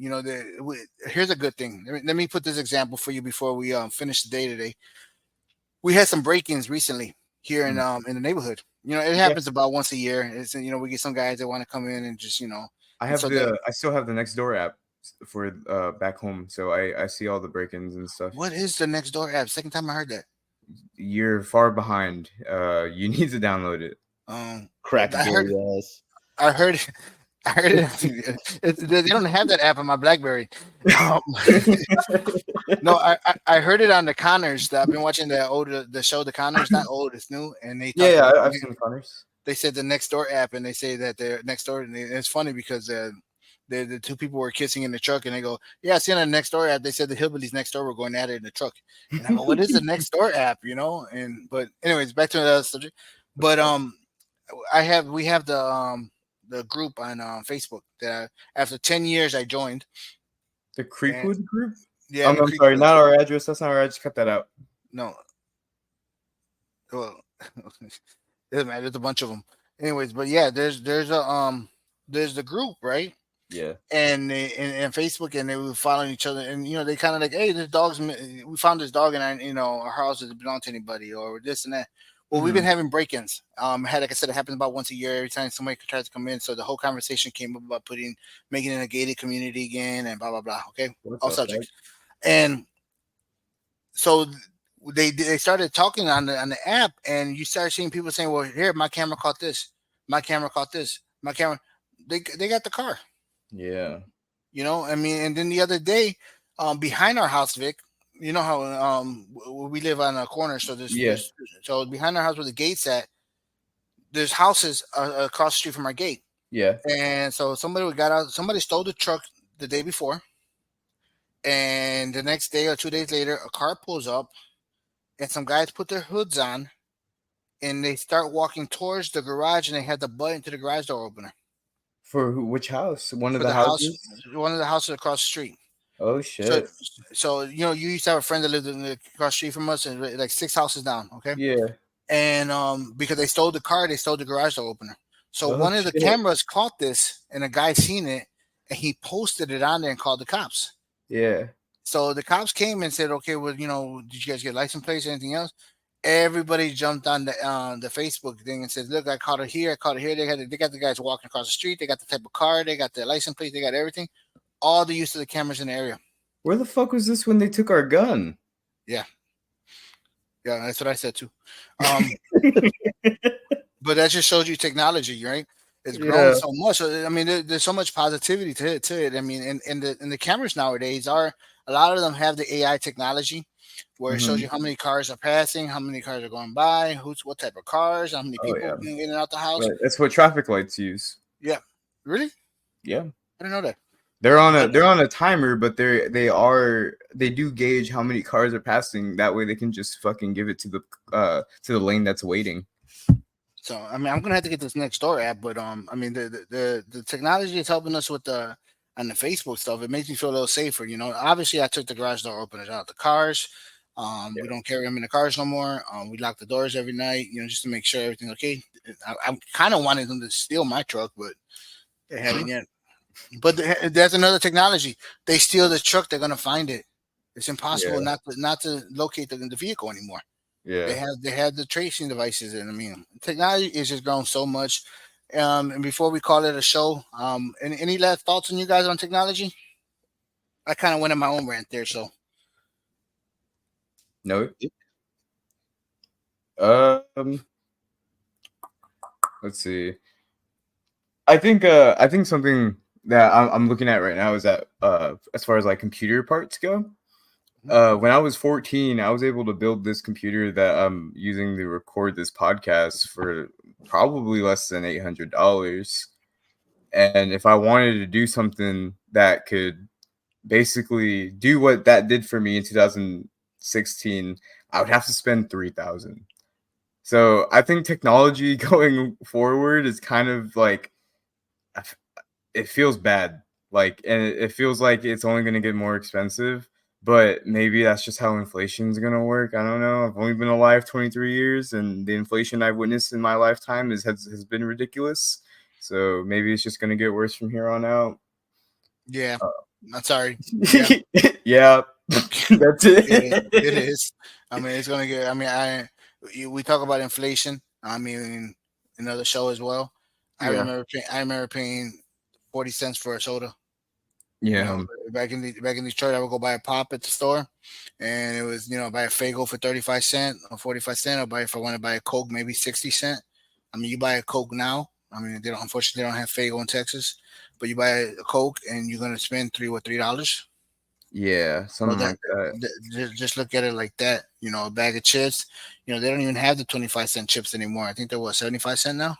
Here's a good thing. Let me put this example for you before we finish the day today. We had some break-ins recently here in the neighborhood. It happens about once a year. It's we get some guys that want to come in and just I so the- still have the Nextdoor app for back home, so I see all the break-ins and stuff. what is the Nextdoor app? Second time I heard that. You're far behind. You need to download it. Crack I heard- door ass. I heard it. I heard it. They don't have that app on my BlackBerry. No, I heard it on the Connors. I've been watching the show The Connors. Not old, it's new, and they talk about- I've seen the Connors. They said the Nextdoor app, and they say that they're Nextdoor. And it's funny because the two people were kissing in the truck, and they go, "Yeah, I seen on the Nextdoor app. They said the hillbillies next door were going at it in the truck." And I go, "What is the Nextdoor app?" But anyways, back to the subject. But we have the group on Facebook that after 10 years I joined. The Creekwood group? Yeah, I'm sorry, not our address. That's not our address. Cut that out. No. Well, doesn't matter. There's a bunch of them. Anyways, but yeah, there's the group, right? Yeah. And and Facebook, and they were following each other, and they kind of like, hey, this dog's, we found this dog, and our house doesn't belong to anybody, or this and that. Well, we've been having break-ins. Like I said, it happens about once a year. Every time somebody tries to come in, so the whole conversation came up about making it a gated community again, and blah blah blah. Okay, all subjects. And so they started talking on the app, and you start seeing people saying, "Well, here, my camera caught this. My camera caught this. My camera." They got the car. Yeah. And then the other day, behind our house, Vic. You know how we live on a corner, so so behind our house where the gate's at, there's houses across the street from our gate. Yeah. And so somebody got out. Somebody stole the truck the day before, and the next day or 2 days later, a car pulls up, and some guys put their hoods on, and they start walking towards the garage, and they had the button to the garage door opener. For which house? One of For the houses? One of the houses across the street. Oh shit! So you used to have a friend that lived across the street from us, and like 6 houses down. Okay. Yeah. And because they stole the car, they stole the garage door opener. So one of the cameras caught this, and a guy seen it, and he posted it on there and called the cops. Yeah. So the cops came and said, "Okay, well, did you guys get license plates or anything else?" Everybody jumped on the Facebook thing and said, "Look, I caught it here. I caught it here." They got the guys walking across the street. They got the type of car. They got the license plate. They got everything. All the use of the cameras in the area. Where the fuck was this when they took our gun? Yeah, that's what I said too. But that just shows you technology, right? It's grown so much. I mean, there's so much positivity to it. I mean, and the cameras nowadays a lot of them have the AI technology where it shows you how many cars are passing, how many cars are going by, what type of cars, how many people in and out the house. Right. That's what traffic lights use. Yeah, really? Yeah, I didn't know that. They're on a timer, but they do gauge how many cars are passing. That way, they can just fucking give it to the lane that's waiting. So I mean, I'm gonna have to get this Nextdoor app, but I mean, the technology is helping us with on the Facebook stuff. It makes me feel a little safer. Obviously, I took the garage door openers out the cars. We don't carry them in the cars no more. We lock the doors every night, just to make sure everything's okay. I kind of wanted them to steal my truck, but they haven't yet. But there's another technology. They steal the truck, they're gonna find it. It's impossible not to locate the vehicle anymore. Yeah, they have the tracing devices, and I mean, technology is just grown so much. And before we call it a show, any last thoughts on you guys on technology? I kind of went in my own rant there, so no. Let's see. I think something that I'm looking at right now is that as far as like computer parts go, when I was 14, I was able to build this computer that I'm using to record this podcast for probably less than $800. And if I wanted to do something that could basically do what that did for me in 2016, I would have to spend 3,000. So I think technology going forward is kind of like, it feels bad. Like, and it feels like it's only going to get more expensive, but maybe that's just how inflation is going to work. I don't know. I've only been alive 23 years, and the inflation I've witnessed in my lifetime has been ridiculous. So maybe it's just going to get worse from here on out. Yeah. I'm sorry. Yeah, that's it. It is. I mean, it's gonna get. I mean, we talk about inflation. I mean, another show as well. I Yeah. remember paying 40 cents for a soda. Yeah. Back in Detroit, I would go buy a pop at the store, and it was buy a Faygo for 35 cents or 45 cents. Or if I want to buy a Coke, maybe 60 cents. I mean, you buy a Coke now. I mean, unfortunately they don't have Faygo in Texas, but you buy a Coke and you're gonna spend $3. Yeah, something like that. Just look at it like that. A bag of chips. They don't even have the 25-cent chips anymore. I think they're 75 cents now.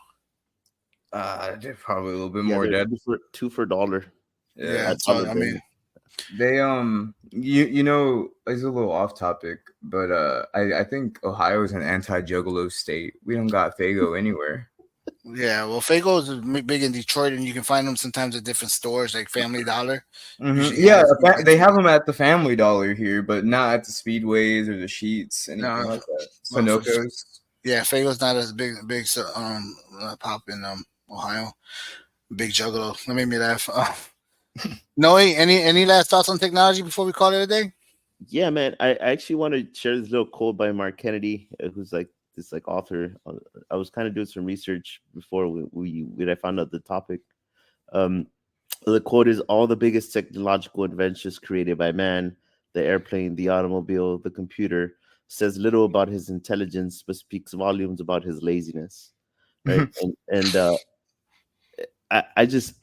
They're probably a little bit more dead. Two for $1. Yeah, so, I mean, they you know, it's a little off topic, but I think Ohio is an anti-juggalo state. We don't got Faygo anywhere. Yeah, well, Faygo is big in Detroit, and you can find them sometimes at different stores like Family Dollar. Mm-hmm. Yeah, they have them at the Family Dollar here, but not at the Speedways or the Sheets, anything like that. Sunoco's. Yeah, Faygo's not as big pop in Ohio. Big juggalo. That made me laugh. Noe, any last thoughts on technology before we call it a day? Yeah, man. I actually want to share this little quote by Mark Kennedy, who's like this author. I was kind of doing some research before when I found out the topic. The quote is, "All the biggest technological inventions created by man, the airplane, the automobile, the computer, says little about his intelligence, but speaks volumes about his laziness." Right? I just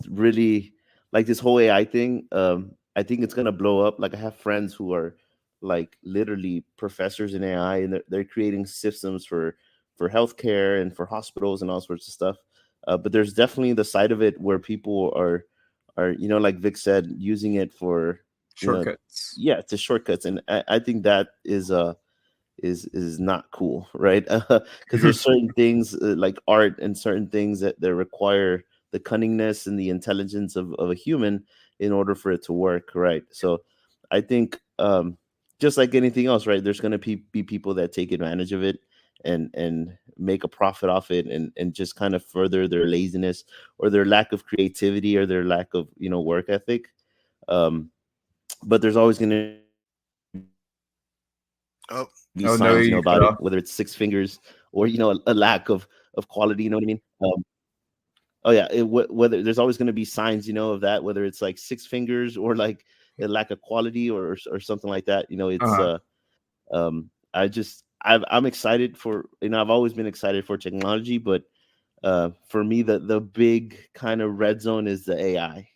really like this whole AI thing. I think it's gonna blow up. Like, I have friends who are like literally professors in AI, and they're creating systems for healthcare and for hospitals and all sorts of stuff. But there's definitely the side of it where people are like Vic said, using it for shortcuts. To shortcuts, and I think that is not cool, right? Because there's certain things like art and certain things that require the cunningness and the intelligence of a human in order for it to work, right? So I think just like anything else, right, there's going to be people that take advantage of it and make a profit off it and just kind of further their laziness or their lack of creativity or their lack of work ethic. But there's always going to be signs about it, whether it's six fingers or a lack of quality. You know what I mean? Whether there's always going to be signs, of that, whether it's like six fingers or like a lack of quality or something like that. It's I'm excited for, I've always been excited for technology, but for me, the big kind of red zone is the AI.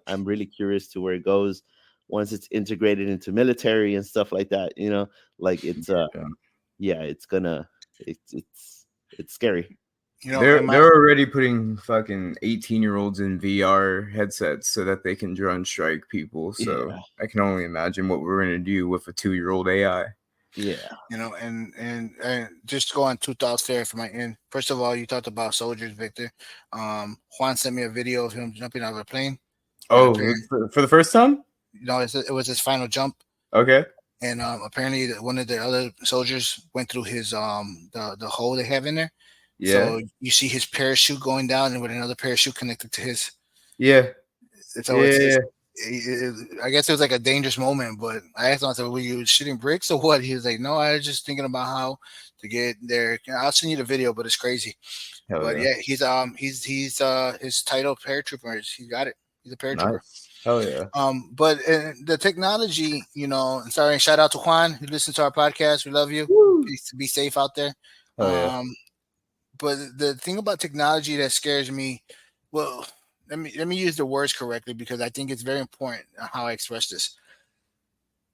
I'm really curious to where it goes once it's integrated into military and stuff like that. Like it's it's scary. They're already putting fucking 18-year-olds in VR headsets so that they can drone strike people. So I can only imagine what we're gonna do with a 2-year-old AI. Yeah, and just to go on two thoughts there for my end. First of all, you talked about soldiers, Victor. Juan sent me a video of him jumping out of a plane. Oh, for the first time? It was his final jump. Okay. And apparently one of the other soldiers went through his the hole they have in there. Yeah. So you see his parachute going down, and with another parachute connected to his. Yeah. So I guess it was like a dangerous moment, but I asked him, I said, "Were you shooting bricks or what?" He was like, "No, I was just thinking about how to get there." I'll send you the video, but it's crazy. Hell but yeah, he's his title paratrooper. He got it. He's a paratrooper. Nice. Hell yeah. But the technology, sorry, shout out to Juan who listens to our podcast. We love you. Be safe out there. But the thing about technology that scares me, well, let me use the words correctly because I think it's very important how I express this.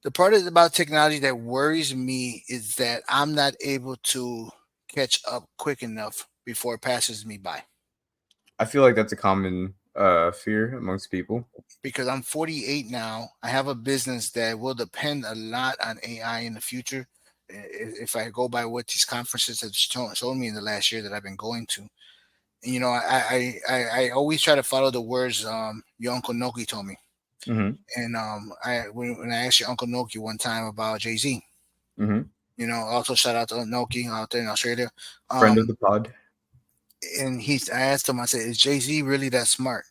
The part about technology that worries me is that I'm not able to catch up quick enough before it passes me by. I feel like that's a common fear amongst people. Because I'm 48 now. I have a business that will depend a lot on AI in the future. If I go by what these conferences have shown me in the last year that I've been going to, you know, I always try to follow the words your Uncle Noki told me. Mm-hmm. And when I asked your Uncle Noki one time about Jay-Z, Mm-hmm. you know, also shout out to Noki out there in Australia. Friend of the pod. And I asked him, I said, is Jay-Z really that smart?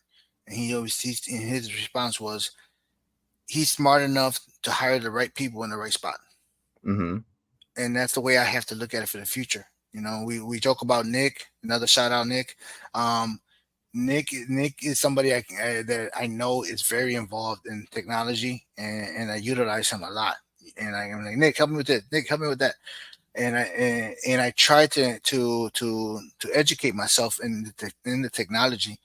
And his response was, he's smart enough to hire the right people in the right spot. Mm-hmm. And that's the way I have to look at it for the future. You know, we joke about Nick. Another shout out, Nick. Nick is somebody that I know is very involved in technology, and I utilize him a lot. And I'm like, Nick, help me with this. Nick, help me with that. And I try to educate myself in the technology,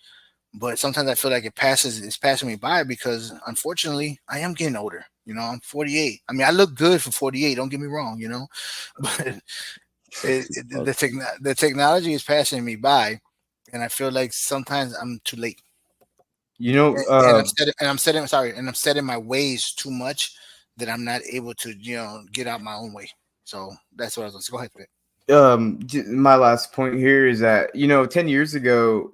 but sometimes I feel like it's passing me by because unfortunately I am getting older. You know, I'm 48. I mean, I look good for 48. Don't get me wrong. You know, but the technology is passing me by, and I feel like sometimes I'm too late. You know, And I'm setting my ways too much that I'm not able to, you know, get out my own way. So that's what I was going to say. Go ahead, Vic. My last point here is that, you know, 10 years ago,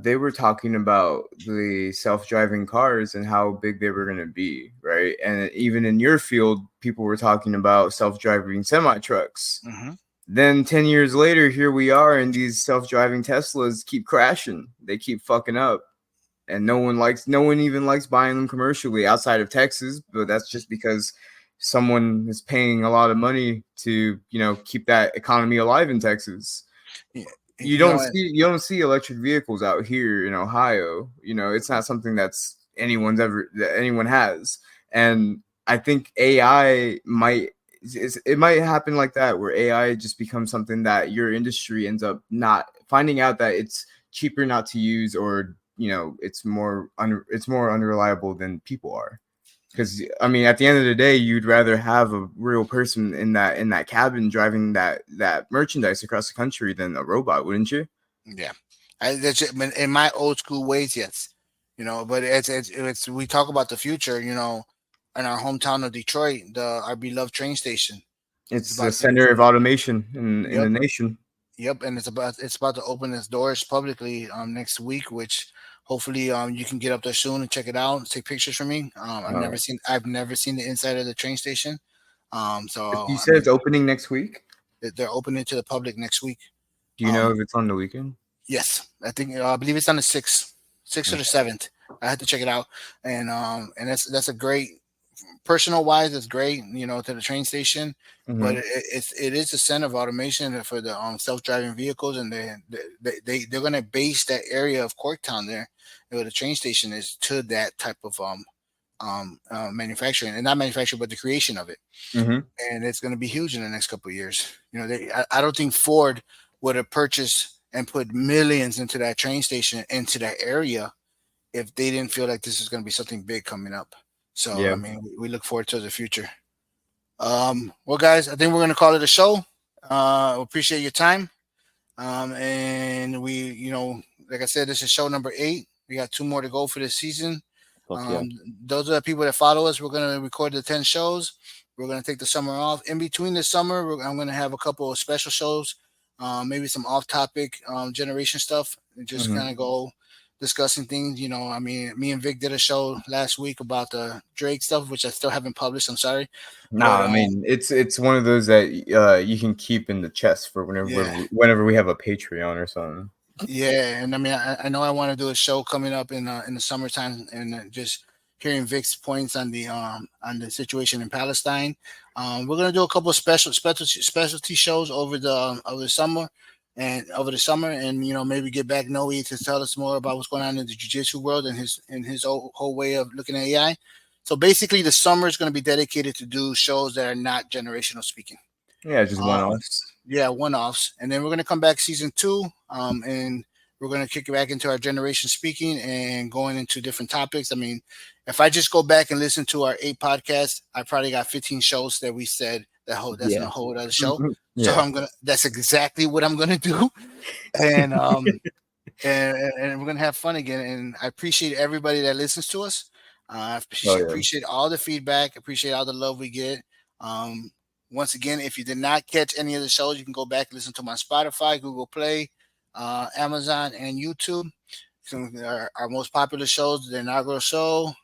they were talking about the self-driving cars and how big they were going to be, right? And even in your field, people were talking about self-driving semi-trucks. Mm-hmm. Then 10 years later, here we are, and these self-driving Teslas keep crashing. They keep fucking up. And no one even likes buying them commercially outside of Texas, but that's just because someone is paying a lot of money to, you know, keep that economy alive in Texas. Yeah. You don't see electric vehicles out here in Ohio. You know, it's not something that anyone has. And I think AI might happen like that, where AI just becomes something that your industry ends up not finding out that it's cheaper not to use, or, you know, it's more unreliable than people are. Because, I mean, at the end of the day, you'd rather have a real person in that cabin driving that merchandise across the country than a robot, wouldn't you? Yeah, in my old school ways, yes. You know, but it's we talk about the future. You know, in our hometown of Detroit, our beloved train station. It's the center of automation in the nation. Yep, and it's about to open its doors publicly next week, which hopefully you can get up there soon and check it out and take pictures for me. I've never seen the inside of the train station. So you said it's opening next week? They're opening to the public next week. Do you know if it's on the weekend? Yes, I think I believe it's on the 6th or the 7th. I had to check it out, and that's a great, personal wise, it's great, you know, to the train station. Mm-hmm. But it is a center of automation for the self-driving vehicles, and they're going to base that area of Corktown there, where the train station is, to that type of manufacturing, and not manufacturing, but the creation of it. Mm-hmm. And it's going to be huge in the next couple of years. You know, I don't think Ford would have purchased and put millions into that train station, into that area, if they didn't feel like this is going to be something big coming up. So, yeah. I mean, we look forward to the future. Well, guys, I think we're going to call it a show. Appreciate your time. And we, you know, like I said, this is show number 8. We got 2 more to go for this season. Those are the people that follow us. We're going to record the 10 shows. We're going to take the summer off. In between the summer, I'm going to have a couple of special shows, maybe some off-topic generation stuff, and just kind of go discussing things. You know, I mean, me and Vic did a show last week about the Drake stuff, which I still haven't published. I'm sorry. I mean, it's one of those that you can keep in the chest for whenever we have a Patreon or something. Yeah, and I mean, I know I want to do a show coming up in the summertime, and just hearing Vic's points on the situation in Palestine. We're gonna do a couple of specialty shows over the summer, and you know, maybe get back Noe to tell us more about what's going on in the jiu-jitsu world and his whole way of looking at AI. So basically, the summer is going to be dedicated to do shows that are not generational speaking. Yeah, just one-offs. Yeah, one-offs. And then we're going to come back season 2, and we're going to kick it back into our generation speaking and going into different topics. I mean, if I just go back and listen to our 8 podcasts, I probably got 15 shows that we said that's in a whole other show. Yeah. So that's exactly what I'm gonna do, and and we're gonna have fun again. And I appreciate everybody that listens to us. I appreciate all the feedback. Appreciate all the love we get. Once again, if you did not catch any of the shows, you can go back and listen to them on Spotify, Google Play, Amazon, and YouTube. Some of our most popular shows: The Inaugural Show,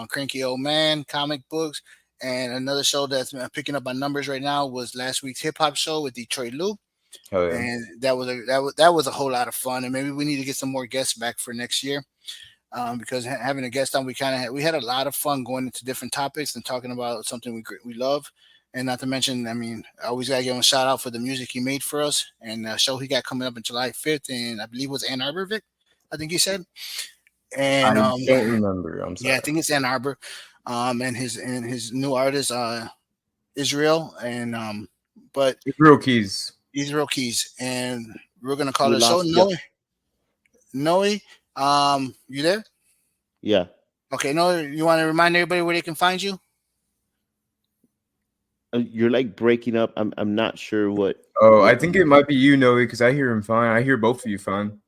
Cranky Old Man, Comic Books, and another show that's picking up on numbers right now was last week's Hip Hop Show with Detroit Lou. Oh, yeah. And that was a whole lot of fun. And maybe we need to get some more guests back for next year, because having a guest on, we had a lot of fun going into different topics and talking about something we love. And not to mention, I mean, I always gotta give him a shout out for the music he made for us and the show he got coming up on July 5th, and I believe it was Ann Arbor, Vic. I think he said. And I don't remember. I'm sorry. yeah, I think it's Ann Arbor. And his new artist, Israel, and but Israel Keys. Israel Keys, and we're gonna call We it a show. lost Noe, you there? Yeah. Okay, Noe, you want to remind everybody where they can find you? You're like breaking up. I'm not sure what. Oh, I think it might be you, Noe, because I hear him fine. I hear both of you fine.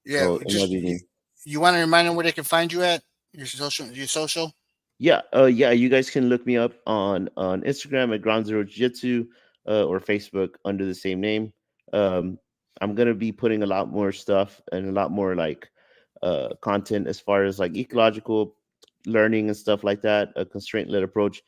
Yeah, Oh, it might be me. you want to remind them where they can find you at your social. Yeah, you guys can look me up on Instagram at Ground Zero Jiu-Jitsu, or Facebook under the same name. I'm gonna be putting a lot more stuff and a lot more like content as far as like ecological learning and stuff like that, a constraint-led approach.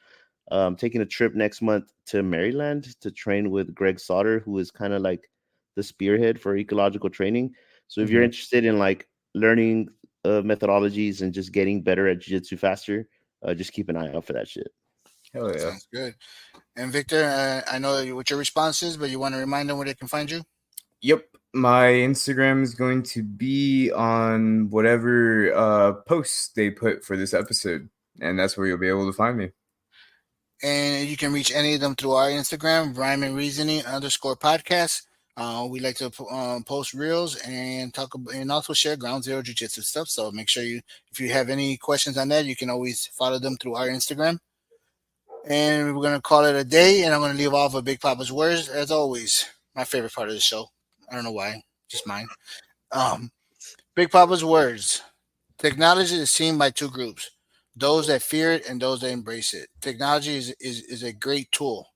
Taking a trip next month to Maryland to train with Greg Sauter, who is kind of like the spearhead for ecological training. So if you're interested in like learning methodologies and just getting better at jiu-jitsu faster, just keep an eye out for that shit. Hell yeah. Sounds good. And Victor, I know what your response is, but you want to remind them where they can find you? Yep. My Instagram is going to be on whatever posts they put for this episode, and that's where you'll be able to find me. And you can reach any of them through our Instagram, Rhyme and Reasoning _podcast. We like to post reels and talk about, and also share Ground Zero Jiu-Jitsu stuff. So make sure if you have any questions on that, you can always follow them through our Instagram. And we're going to call it a day, and I'm going to leave off with Big Papa's words, as always. My favorite part of the show. I don't know why, just mine. Big Papa's words. Technology is seen by two groups: those that fear it and those that embrace it. Technology is a great tool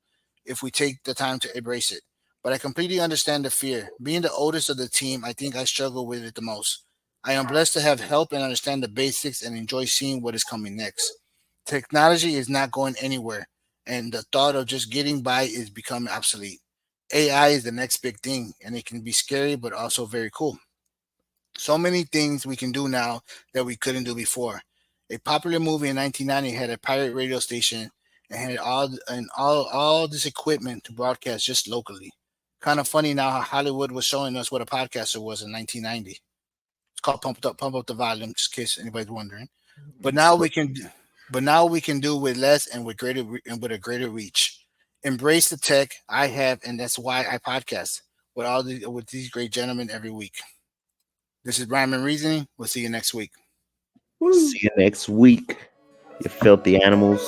if we take the time to embrace it. But I completely understand the fear. Being the oldest of the team, I think I struggle with it the most. I am blessed to have help and understand the basics and enjoy seeing what is coming next. Technology is not going anywhere, and the thought of just getting by is becoming obsolete. AI is the next big thing, and it can be scary, but also very cool. So many things we can do now that we couldn't do before. A popular movie in 1990 had a pirate radio station and had all this equipment to broadcast just locally. Kind of funny now how Hollywood was showing us what a podcaster was in 1990. It's called Pump Up the Volume, just in case anybody's wondering. But now we can do with less and with a greater reach. Embrace the tech I have, and that's why I podcast with these great gentlemen every week. This is Rhyme and Reasoning. We'll see you next week. See you next week, you filthy animals.